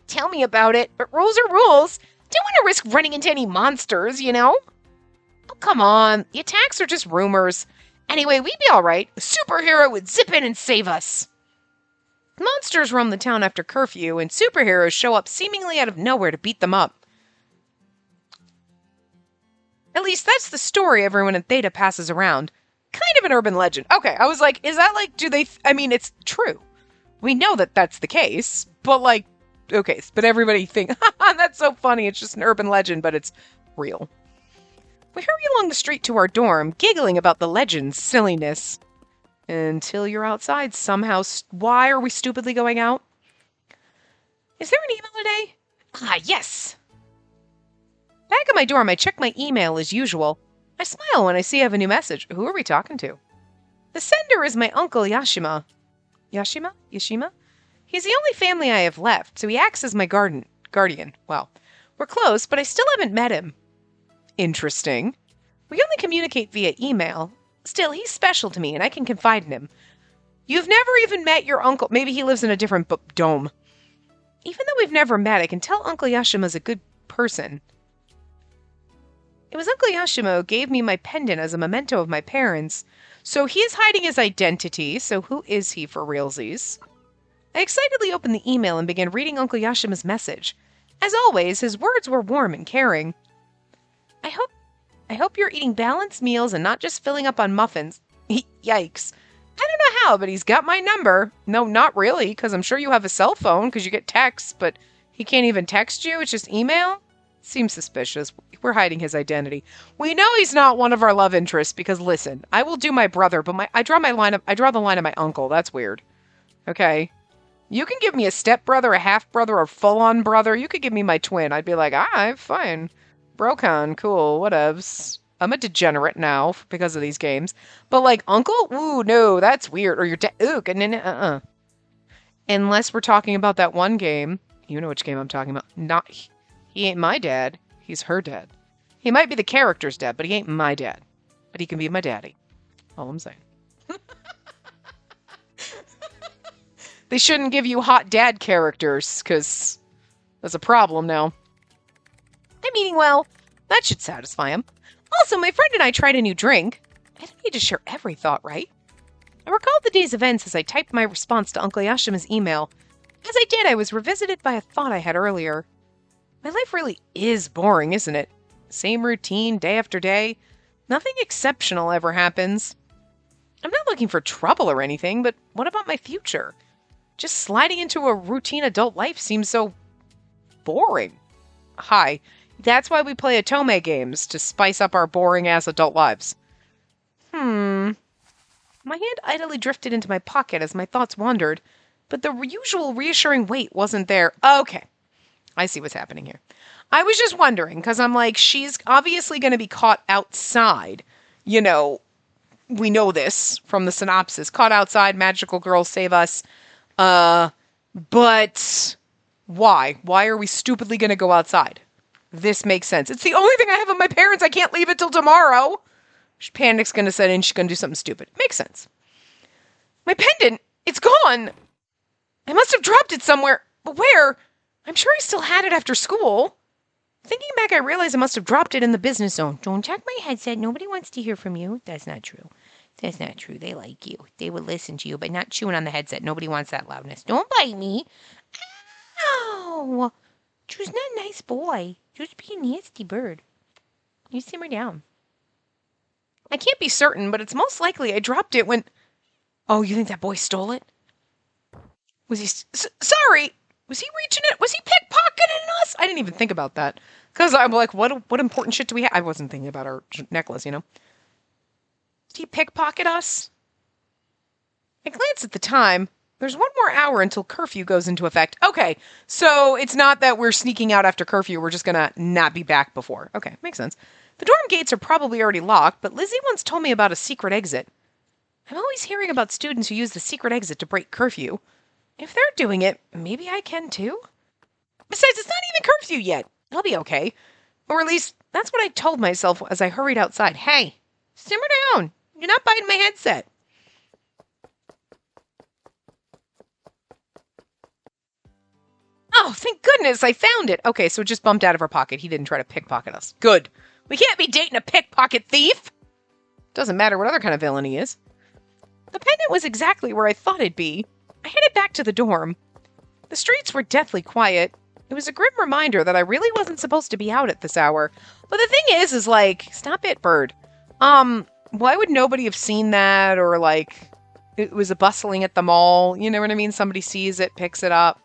Tell me about it, but rules are rules. Don't want to risk running into any monsters, you know? Oh, come on. The attacks are just rumors. Anyway, we'd be all right. A superhero would zip in and save us. Monsters roam the town after curfew, and superheroes show up seemingly out of nowhere to beat them up. At least that's the story everyone at Theta passes around. Kind of an urban legend. Okay, I was like, is that like, it's true. We know that that's the case, but like, okay, but everybody thinks, that's so funny, it's just an urban legend, but it's real. We hurry along the street to our dorm, giggling about the legend's silliness. Until you're outside somehow. Why are we stupidly going out? Is there an email today? Yes. Back at my dorm, I check my email as usual. I smile when I see I have a new message. Who are we talking to? The sender is my uncle Yashima. Yashima? He's the only family I have left, so he acts as my guardian. Well, we're close, but I still haven't met him. Interesting. We only communicate via email. Still, he's special to me, and I can confide in him. You've never even met your uncle. Maybe he lives in a different dome. Even though we've never met, I can tell Uncle Yashima's a good person. It was Uncle Yashima who gave me my pendant as a memento of my parents, so he is hiding his identity, so who is he for realsies? I excitedly opened the email and began reading Uncle Yashima's message. As always, his words were warm and caring. I hope you're eating balanced meals and not just filling up on muffins. Yikes. I don't know how, but he's got my number. No, not really, because I'm sure you have a cell phone because you get texts, but he can't even text you. It's just email? Seems suspicious. We're hiding his identity. We know he's not one of our love interests because, listen, I will do my brother, but I draw the line of my uncle. That's weird. Okay? You can give me a stepbrother, a half-brother, or full-on brother. You could give me my twin. I'd be like, fine. Brocon, cool, whatevs. I'm a degenerate now because of these games. But, like, uncle? Ooh, no, that's weird. Or your dad. Ooh, Unless we're talking about that one game. You know which game I'm talking about. He ain't my dad. He's her dad. He might be the character's dad, but he ain't my dad. But he can be my daddy. All I'm saying. They shouldn't give you hot dad characters, because that's a problem now. I'm eating well. That should satisfy him. Also, my friend and I tried a new drink. I don't need to share every thought, right? I recalled the day's events as I typed my response to Uncle Yashima's email. As I did, I was revisited by a thought I had earlier. My life really is boring, isn't it? Same routine, day after day. Nothing exceptional ever happens. I'm not looking for trouble or anything, but what about my future? Just sliding into a routine adult life seems so boring. Hi. That's why we play Otome games, to spice up our boring-ass adult lives. My hand idly drifted into my pocket as my thoughts wandered, but the usual reassuring weight wasn't there. Okay. I see what's happening here. I was just wondering, because I'm like, she's obviously going to be caught outside. You know, we know this from the synopsis. Caught outside, magical girls save us. But why? Why are we stupidly going to go outside? This makes sense. It's the only thing I have of my parents. I can't leave it till tomorrow. Panic's going to set in. She's going to do something stupid. Makes sense. My pendant, it's gone. I must have dropped it somewhere. But where? I'm sure I still had it after school. Thinking back, I realized I must have dropped it in the business zone. Don't check my headset. Nobody wants to hear from you. That's not true. That's not true. They like you. They would listen to you, but not chewing on the headset. Nobody wants that loudness. Don't bite me. Ow! Drew's not a nice boy. Drew's being a nasty bird. You simmer down. I can't be certain, but it's most likely I dropped it when... Oh, you think that boy stole it? Was he... Sorry! Was he reaching it? Was he pickpocketing us? I didn't even think about that. Because I'm like, what important shit do we have? I wasn't thinking about our necklace, you know? Did he pickpocket us? I glanced at the time. There's one more hour until curfew goes into effect. Okay, so it's not that we're sneaking out after curfew. We're just going to not be back before. Okay, makes sense. The dorm gates are probably already locked, but Lizzie once told me about a secret exit. I'm always hearing about students who use the secret exit to break curfew. If they're doing it, maybe I can too? Besides, it's not even curfew yet. I'll be okay. Or at least, that's what I told myself as I hurried outside. Hey, simmer down. You're not biting my headset. Oh, thank goodness I found it. Okay, so it just bumped out of her pocket. He didn't try to pickpocket us. Good. We can't be dating a pickpocket thief. Doesn't matter what other kind of villain he is. The pendant was exactly where I thought it'd be. I headed back to the dorm. The streets were deathly quiet. It was a grim reminder that I really wasn't supposed to be out at this hour. But the thing is like, stop it, bird. Why would nobody have seen that? Or like, it was a bustling at the mall. You know what I mean? Somebody sees it, picks it up.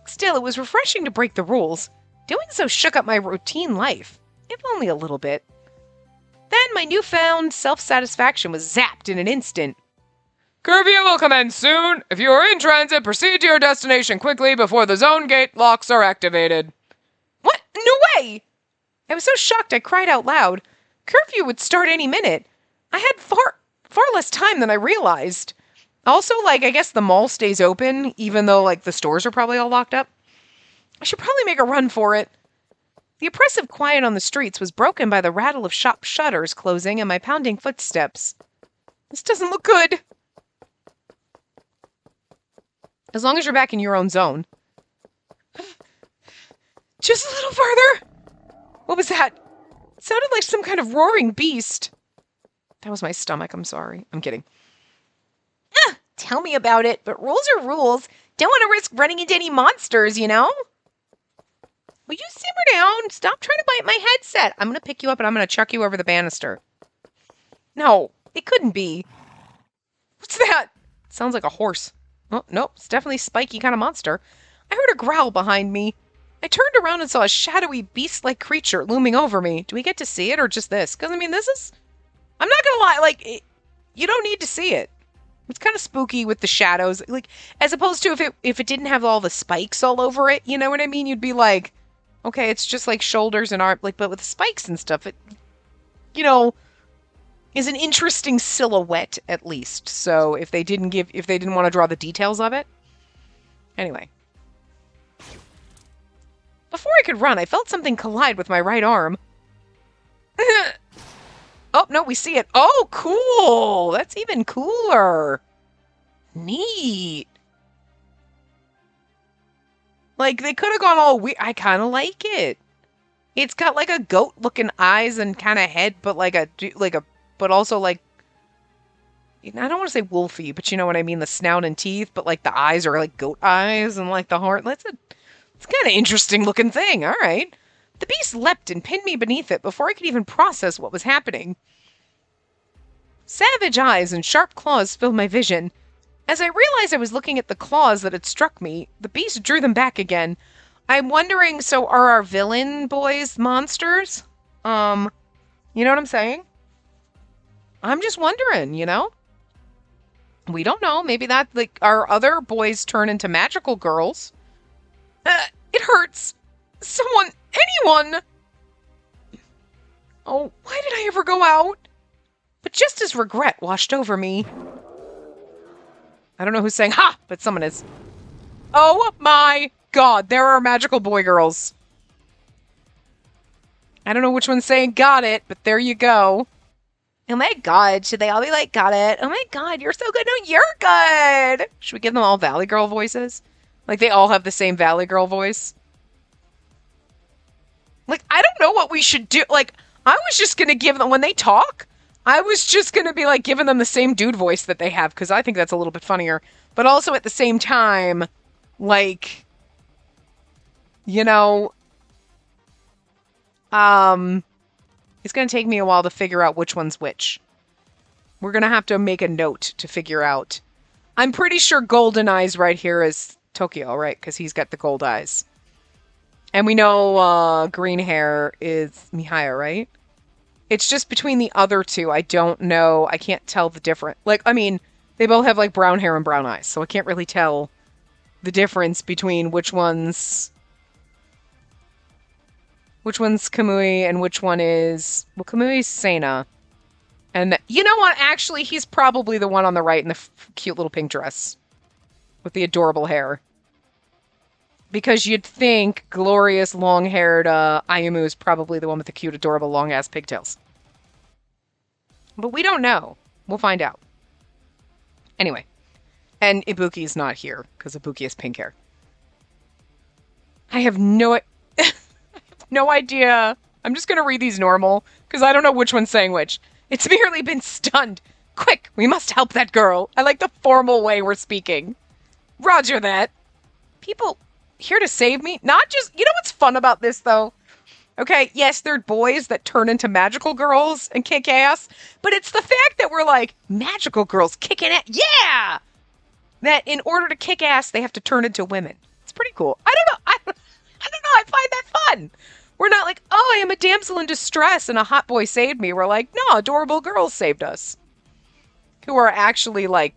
Still, it was refreshing to break the rules. Doing so shook up my routine life, if only a little bit. Then my newfound self-satisfaction was zapped in an instant. Curfew will commence soon. If you are in transit, proceed to your destination quickly before the zone gate locks are activated. What? No way! I was so shocked I cried out loud. Curfew would start any minute. I had far less time than I realized. Also, like, I guess the mall stays open, even though, like, the stores are probably all locked up. I should probably make a run for it. The oppressive quiet on the streets was broken by the rattle of shop shutters closing and my pounding footsteps. This doesn't look good. As long as you're back in your own zone. Just a little farther. What was that? It sounded like some kind of roaring beast. That was my stomach, I'm sorry. I'm kidding. Tell me about it, but rules are rules. Don't want to risk running into any monsters, you know? Will you simmer down? Stop trying to bite my headset. I'm going to pick you up and I'm going to chuck you over the banister. No, it couldn't be. What's that? It sounds like a horse. Oh, nope, it's definitely a spiky kind of monster. I heard a growl behind me. I turned around and saw a shadowy, beast-like creature looming over me. Do we get to see it or just this? Because, I mean, this is... I'm not going to lie, like, you don't need to see it. It's kind of spooky with the shadows, like, as opposed to if it didn't have all the spikes all over it, you know what I mean? You'd be like, okay, it's just like shoulders and arm, like, but with the spikes and stuff, it, you know, is an interesting silhouette at least. So if they didn't want to draw the details of it, anyway. Before I could run, I felt something collide with my right arm. Oh, no, we see it. Oh, cool. That's even cooler. Neat. Like, they could have gone all weird. I kind of like it. It's got, like, a goat-looking eyes and kind of head, but, but also, like, I don't want to say wolfy, but you know what I mean? The snout and teeth, but, like, the eyes are, like, goat eyes and, like, the heart. It's kind of interesting-looking thing. All right. The beast leapt and pinned me beneath it before I could even process what was happening. Savage eyes and sharp claws filled my vision. As I realized I was looking at the claws that had struck me, the beast drew them back again. I'm wondering, so are our villain boys monsters? You know what I'm saying? I'm just wondering, you know? We don't know. Maybe that, like, our other boys turn into magical girls. It hurts. Someone... Anyone! Oh, why did I ever go out? But just as regret washed over me. I don't know who's saying ha, but someone is. Oh my god, there are magical boy girls. I don't know which one's saying got it, but there you go. Oh my god, should they all be like, got it? Oh my god, you're so good. No, you're good. Should we give them all Valley Girl voices? Like they all have the same Valley Girl voice? Like, I don't know what we should do. Like, I was just going to give them, when they talk, I was just going to be, like, giving them the same dude voice that they have, because I think that's a little bit funnier. But also, at the same time, like, You know, um, it's going to take me a while to figure out which one's which. We're going to have to make a note to figure out. I'm pretty sure Golden Eyes right here is Tokyo, right? Because he's got the gold eyes. And we know green hair is Mihaya, right? It's just between the other two. I don't know. I can't tell the difference. Like, I mean, they both have like brown hair and brown eyes, so I can't really tell the difference between which one's Kamui and which one is... Well, Kamui's Sena. And you know what? Actually, he's probably the one on the right in the cute little pink dress with the adorable hair. Because you'd think glorious long-haired Ayumu is probably the one with the cute, adorable, long-ass pigtails. But we don't know. We'll find out. Anyway. And Ibuki's not here, because Ibuki has pink hair. I have no idea. I'm just going to read these normal, because I don't know which one's saying which. It's merely been stunned. Quick, we must help that girl. I like the formal way we're speaking. Roger that. People here to save me? Not just... You know what's fun about this, though? Okay, yes, they're boys that turn into magical girls and kick ass, but it's the fact that we're like, magical girls kicking ass. Yeah! That in order to kick ass, they have to turn into women. It's pretty cool. I don't know. I don't know. I find that fun. We're not like, oh, I am a damsel in distress and a hot boy saved me. We're like, no, adorable girls saved us. Who are actually, like,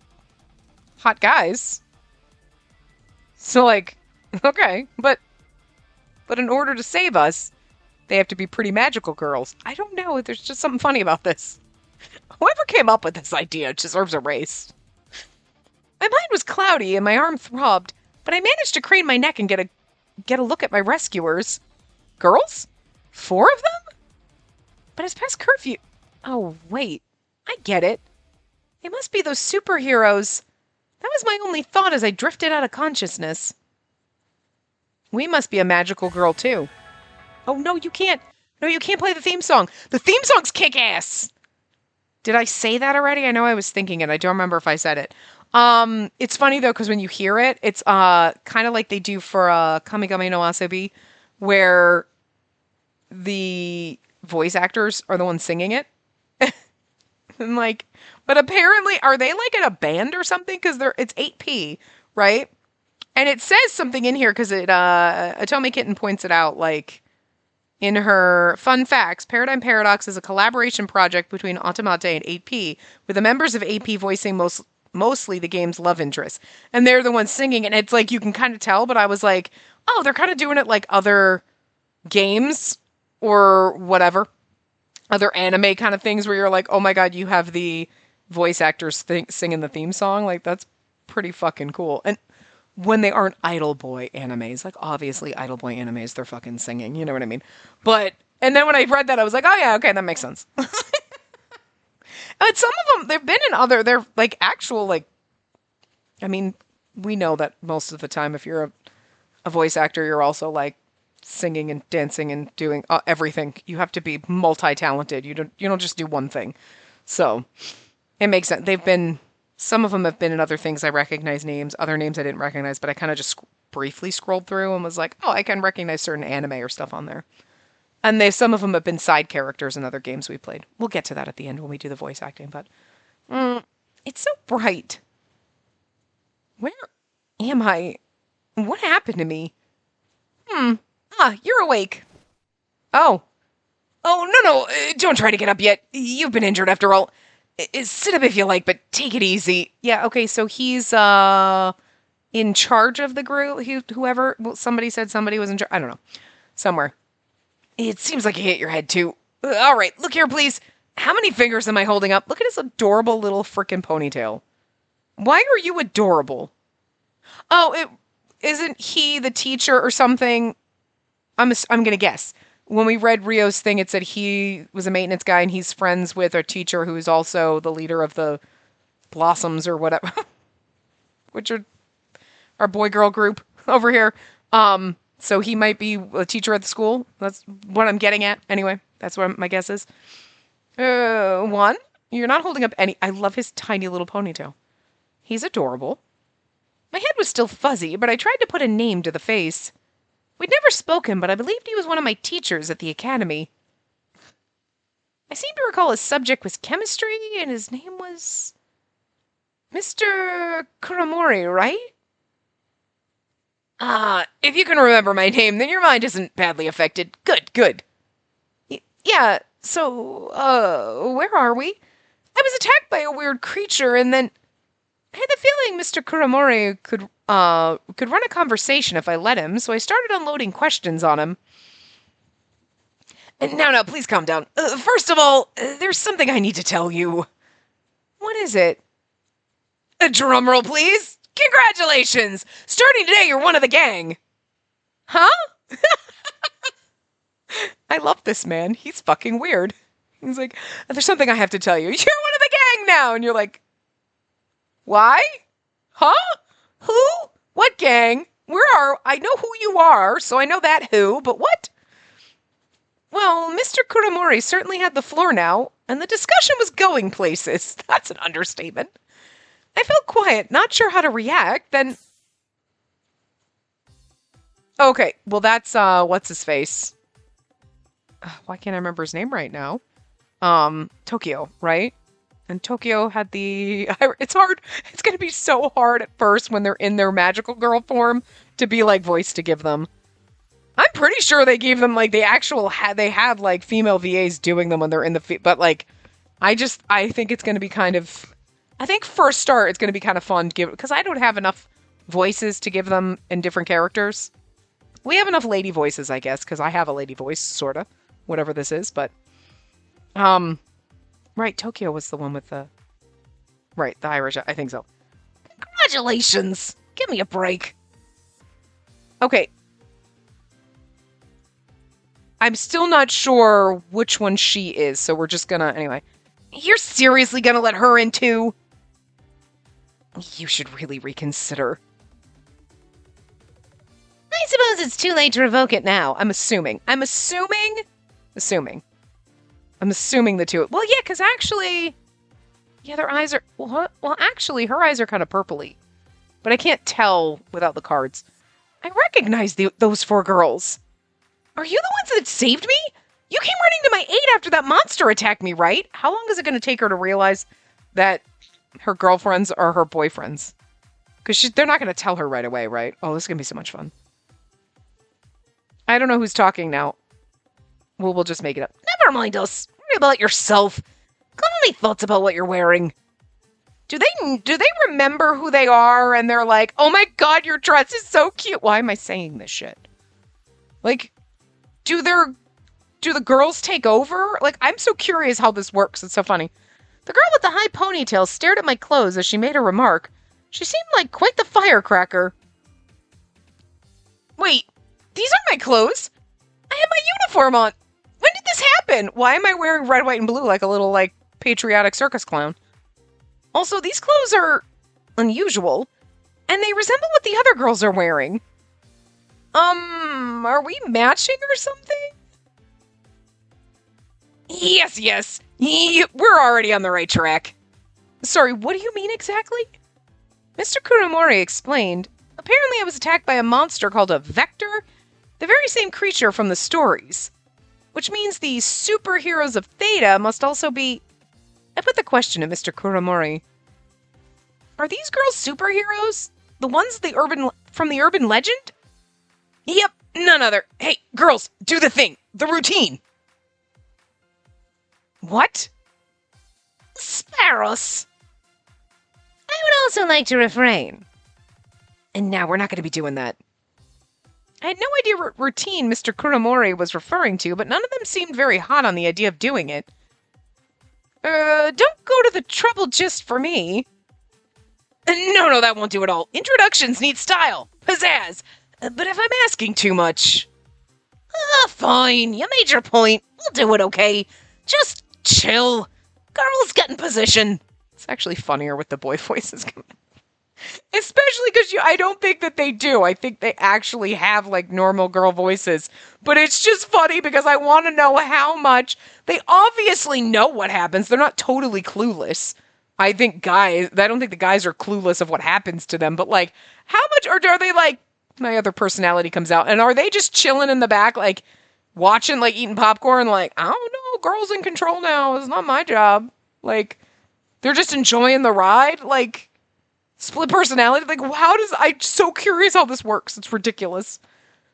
hot guys. So, like, okay. But in order to save us, they have to be pretty magical girls. I don't know. There's just something funny about this. Whoever came up with this idea deserves a raise. My mind was cloudy and my arm throbbed, but I managed to crane my neck and get a look at my rescuers. Girls? 4 of them? But it's past curfew. Oh, wait. I get it. They must be those superheroes. That was my only thought as I drifted out of consciousness. We must be a magical girl, too. Oh, no, you can't. No, you can't play the theme song. The theme song's kick-ass! Did I say that already? I know I was thinking it. I don't remember if I said it. It's funny, though, because when you hear it, it's kind of like they do for Kamigami no Asobi, where the voice actors are the ones singing it. And like, but apparently, are they like in a band or something? Because it's 8P, right? And it says something in here because Otome Kitten points it out, like, in her fun facts, Paradigm Paradox is a collaboration project between Automate and 8P, with the members of 8P voicing mostly the game's love interest. And they're the ones singing, and it's like, you can kind of tell, but I was like, oh, they're kind of doing it like other games or whatever. Other anime kind of things where you're like, oh my god, you have the voice actors singing the theme song. Like, that's pretty fucking cool. And when they aren't Idol Boy animes, like, obviously Idol Boy animes, they're fucking singing, you know what I mean? But, and then when I read that, I was like, oh yeah, okay, that makes sense. But some of them, they've been in they're like actual, like, I mean, we know that most of the time if you're a voice actor, you're also like singing and dancing and doing everything. You have to be multi-talented. You don't just do one thing. So it makes sense. Some of them have been in other things I recognize names, other names I didn't recognize, but I kind of just briefly scrolled through and was like, oh, I can recognize certain anime or stuff on there. And some of them have been side characters in other games we played. We'll get to that at the end when we do the voice acting, but it's so bright. Where am I? What happened to me? You're awake. Oh, no, don't try to get up yet. You've been injured after all. Sit up if you like, but take it easy. Yeah, okay, so he's in charge of the group. Whoever, somebody said somebody was in charge. I don't know. Somewhere. It seems like you hit your head, too. All right, look here, please. How many fingers am I holding up? Look at his adorable little frickin' ponytail. Why are you adorable? Oh, isn't he the teacher or something? I'm gonna guess. When we read Rio's thing, it said he was a maintenance guy and he's friends with a teacher who is also the leader of the Blossoms or whatever, which are our boy-girl group over here. So he might be a teacher at the school. That's what I'm getting at. Anyway, that's what my guess is. One, you're not holding up any... I love his tiny little ponytail. He's adorable. My head was still fuzzy, but I tried to put a name to the face. We'd never spoken, but I believed he was one of my teachers at the academy. I seem to recall his subject was chemistry, and his name was Mr. Kuramori, right? If you can remember my name, then your mind isn't badly affected. Good, good. Yeah, so, where are we? I was attacked by a weird creature, and then I had the feeling Mr. Kuramori could run a conversation if I let him, so I started unloading questions on him. And now, please calm down. First of all, there's something I need to tell you. What is it? A drum roll, please. Congratulations! Starting today, you're one of the gang. Huh? I love this man. He's fucking weird. He's like, there's something I have to tell you. You're one of the gang now. And you're like, why? Huh? Who? What gang? I know who you are, so I know that who, but what? Well, Mr. Kuramori certainly had the floor now, and the discussion was going places. That's an understatement. I felt quiet, not sure how to react, then... Okay, well that's, what's his face? Why can't I remember his name right now? Tokyo, right? And Tokyo had the... It's hard. It's going to be so hard at first when they're in their magical girl form to be, like, voice to give them. I'm pretty sure they gave them, like, they had, like, female VAs doing them when they're in the... But, like, I think it's going to be kind of... I think for a start, it's going to be kind of fun to give... Because I don't have enough voices to give them in different characters. We have enough lady voices, I guess, because I have a lady voice, sort of. Whatever this is, but... Right, Tokyo was the one with the... Right, the Irish, I think so. Congratulations! Give me a break. Okay. I'm still not sure which one she is, so we're just gonna... Anyway. You're seriously gonna let her in too? You should really reconsider. I suppose it's too late to revoke it now. I'm assuming the two. Well, yeah, because actually... Yeah, their eyes are... Well, actually, her eyes are kind of purpley. But I can't tell without the cards. I recognize those four girls. Are you the ones that saved me? You came running to my aid after that monster attacked me, right? How long is it going to take her to realize that her girlfriends are her boyfriends? Because they're not going to tell her right away, right? Oh, this is going to be so much fun. I don't know who's talking now. Well, we'll just make it up. Never mind us. Worry about yourself. Got any thoughts about what you're wearing? Do they remember who they are and they're like, oh my god, your dress is so cute. Why am I saying this shit? Like, do the girls take over? Like, I'm so curious how this works. It's so funny. The girl with the high ponytail stared at my clothes as she made a remark. She seemed like quite the firecracker. Wait, these aren't my clothes. I have my uniform on. When did this happen? Why am I wearing red, white, and blue like a little, like, patriotic circus clown? Also, these clothes are unusual, and they resemble what the other girls are wearing. Are we matching or something? Yes. We're already on the right track. Sorry, what do you mean exactly? Mr. Kuramori explained. Apparently I was attacked by a monster called a Vector, the very same creature from the stories. Which means the superheroes of Theta must also be... I put the question to Mr. Kuramori. Are these girls superheroes? The ones from the urban legend? Yep, none other. Hey, girls, do the thing. The routine. What? Sparrows. I would also like to refrain. And now we're not going to be doing that. I had no idea what routine Mr. Kuramori was referring to, but none of them seemed very hot on the idea of doing it. Don't go to the trouble just for me. No, that won't do at all. Introductions need style. Pizzazz. But if I'm asking too much... fine. You made your point. We'll do it, okay? Just chill. Girls, get in position. It's actually funnier with the boy voices coming. Especially because I don't think that they do. I think they actually have, like, normal girl voices. But it's just funny because I want to know how much... They obviously know what happens. They're not totally clueless. I don't think the guys are clueless of what happens to them. But, like, how much... Or are they, like, My other personality comes out. And are they just chilling in the back, like, watching, like, eating popcorn, like, I don't know, girl's in control now. It's not my job. Like, they're just enjoying the ride? Like, split personality? Like, I'm so curious how this works. It's ridiculous.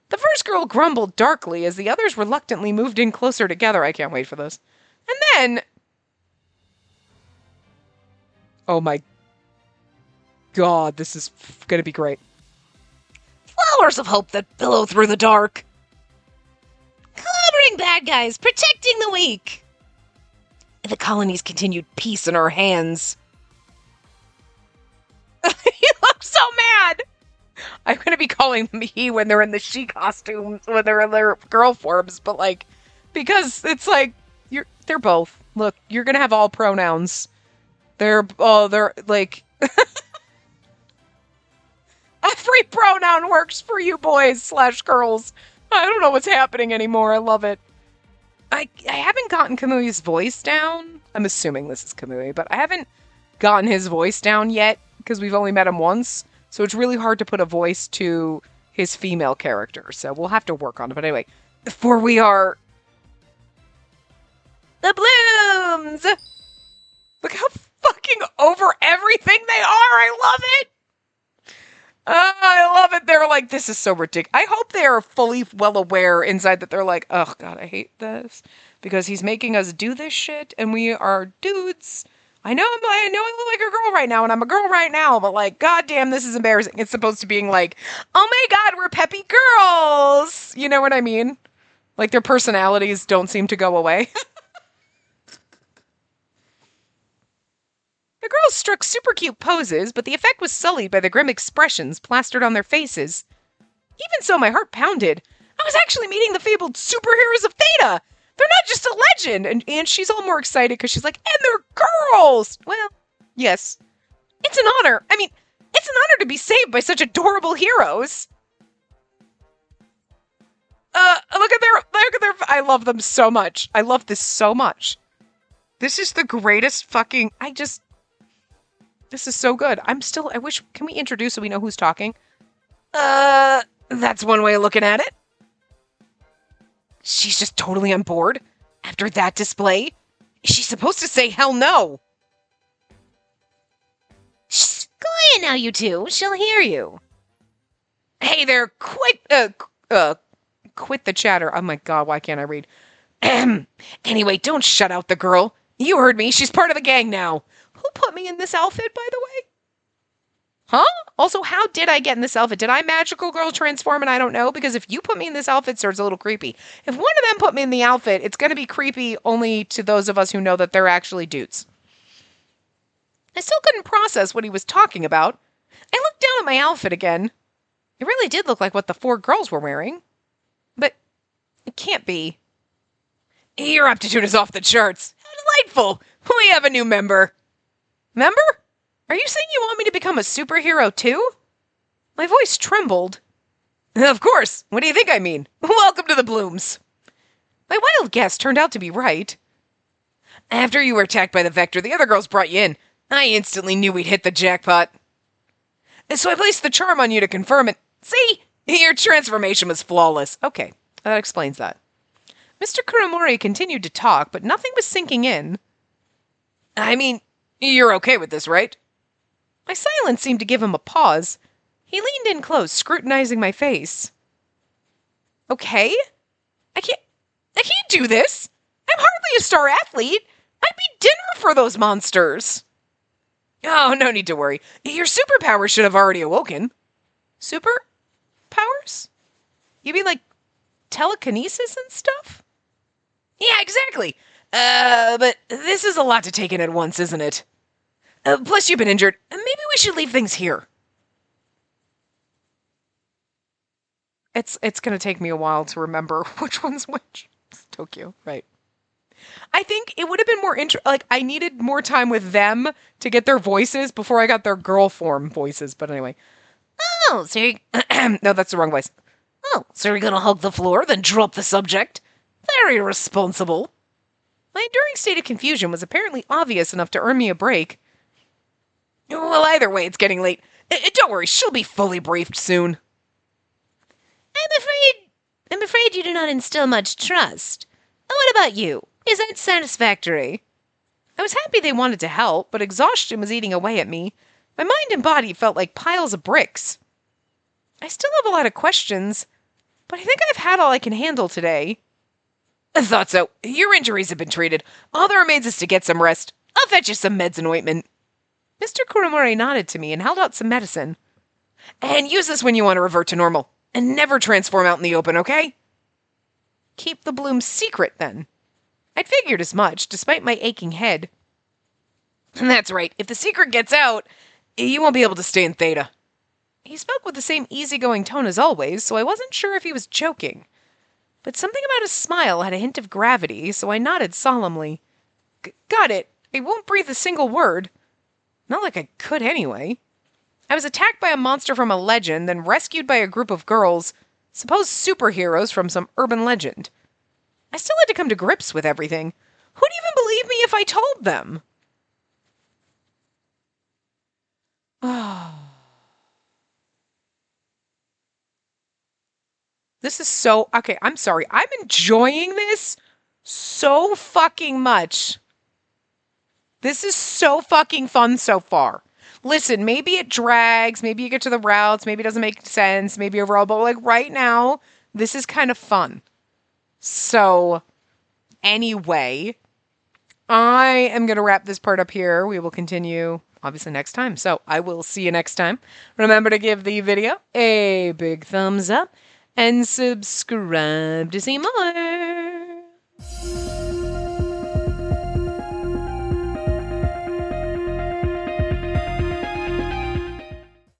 The first girl grumbled darkly as the others reluctantly moved in closer together. I can't wait for this. And then... Oh my God, this is gonna be great. Flowers of hope that billow through the dark. Covering bad guys, protecting the weak. The colony's continued peace in our hands. He looks so mad. I'm going to be calling them he when they're in the she costumes, when they're in their girl forms, but like, because it's like, they're both. Look, you're going to have all pronouns. They're like, every pronoun works for you boys / girls. I don't know what's happening anymore. I love it. I haven't gotten Kamui's voice down. I'm assuming this is Kamui, but I haven't gotten his voice down yet because we've only met him once. So it's really hard to put a voice to his female character. So we'll have to work on it. But anyway, before we are... The Blooms! Look how fucking over everything they are. I love it. I love it. They're like, this is so ridiculous. I hope they are fully well aware inside that they're like, oh God, I hate this. Because he's making us do this shit and we are dudes. I know I look like a girl right now and I'm a girl right now, but like, goddamn, this is embarrassing. It's supposed to be like, oh my God, we're peppy girls. You know what I mean? Like their personalities don't seem to go away. The girls struck super cute poses, but the effect was sullied by the grim expressions plastered on their faces. Even so, my heart pounded. I was actually meeting the fabled superheroes of Theta. They're not just a legend. And she's all more excited because she's like, and they're girls. Well, yes. It's an honor. I mean, it's an honor to be saved by such adorable heroes. Look at their, I love them so much. I love this so much. This is the greatest fucking, this is so good. I wish, can we introduce so we know who's talking? That's one way of looking at it. She's just totally on board. After that display, is she supposed to say hell no? Shh, quiet now, you two. She'll hear you. Hey there, quit the chatter. Oh my God, why can't I read? Anyway, don't shut out the girl. You heard me. She's part of the gang now. Who put me in this outfit, by the way? Huh? Also, how did I get in this outfit? Did I magical girl transform and I don't know? Because if you put me in this outfit, sir, it's a little creepy. If one of them put me in the outfit, it's going to be creepy only to those of us who know that they're actually dudes. I still couldn't process what he was talking about. I looked down at my outfit again. It really did look like what the 4 girls were wearing. But it can't be. Your aptitude is off the charts. How delightful. We have a new member. Member? Are you saying you want me to become a superhero too? My voice trembled. Of course. What do you think I mean? Welcome to the Blooms. My wild guess turned out to be right. After you were attacked by the Vector, the other girls brought you in. I instantly knew we'd hit the jackpot. So I placed the charm on you to confirm it. See? Your transformation was flawless. Okay, that explains that. Mr. Kuramori continued to talk, but nothing was sinking in. I mean, you're okay with this, right? My silence seemed to give him a pause. He leaned in close, scrutinizing my face. Okay? I can't do this. I'm hardly a star athlete. I'd be dinner for those monsters. Oh, no need to worry. Your superpowers should have already awoken. Superpowers? You mean like telekinesis and stuff? Yeah, exactly. But this is a lot to take in at once, isn't it? Plus, you've been injured. Maybe we should leave things here. It's going to take me a while to remember which one's which. It's Tokyo, right. I think it would have been more I needed more time with them to get their voices before I got their girl form voices. But anyway. Oh, so you... No, that's the wrong voice. Oh, so you're going to hug the floor, then drop the subject? Very responsible. My enduring state of confusion was apparently obvious enough to earn me a break. Well, either way, it's getting late. Don't worry, she'll be fully briefed soon. I'm afraid you do not instill much trust. What about you? Is that satisfactory? I was happy they wanted to help, but exhaustion was eating away at me. My mind and body felt like piles of bricks. I still have a lot of questions, but I think I've had all I can handle today. I thought so. Your injuries have been treated. All that remains is to get some rest. I'll fetch you some meds and ointment. Mr. Kuromori nodded to me and held out some medicine. And use this when you want to revert to normal. And never transform out in the open, okay? Keep the bloom secret, then. I'd figured as much, despite my aching head. And that's right. If the secret gets out, you won't be able to stay in Theta. He spoke with the same easygoing tone as always, so I wasn't sure if he was joking. But something about his smile had a hint of gravity, so I nodded solemnly. Got it. I won't breathe a single word. Not like I could anyway. I was attacked by a monster from a legend, then rescued by a group of girls, supposed superheroes from some urban legend. I still had to come to grips with everything. Who'd even believe me if I told them? This is so... Okay, I'm sorry. I'm enjoying this so fucking much. This is so fucking fun so far. Listen, maybe it drags, maybe you get to the routes, maybe it doesn't make sense, maybe overall, but like right now, this is kind of fun. So, anyway, I am going to wrap this part up here. We will continue, obviously, next time. So, I will see you next time. Remember to give the video a big thumbs up and subscribe to see more.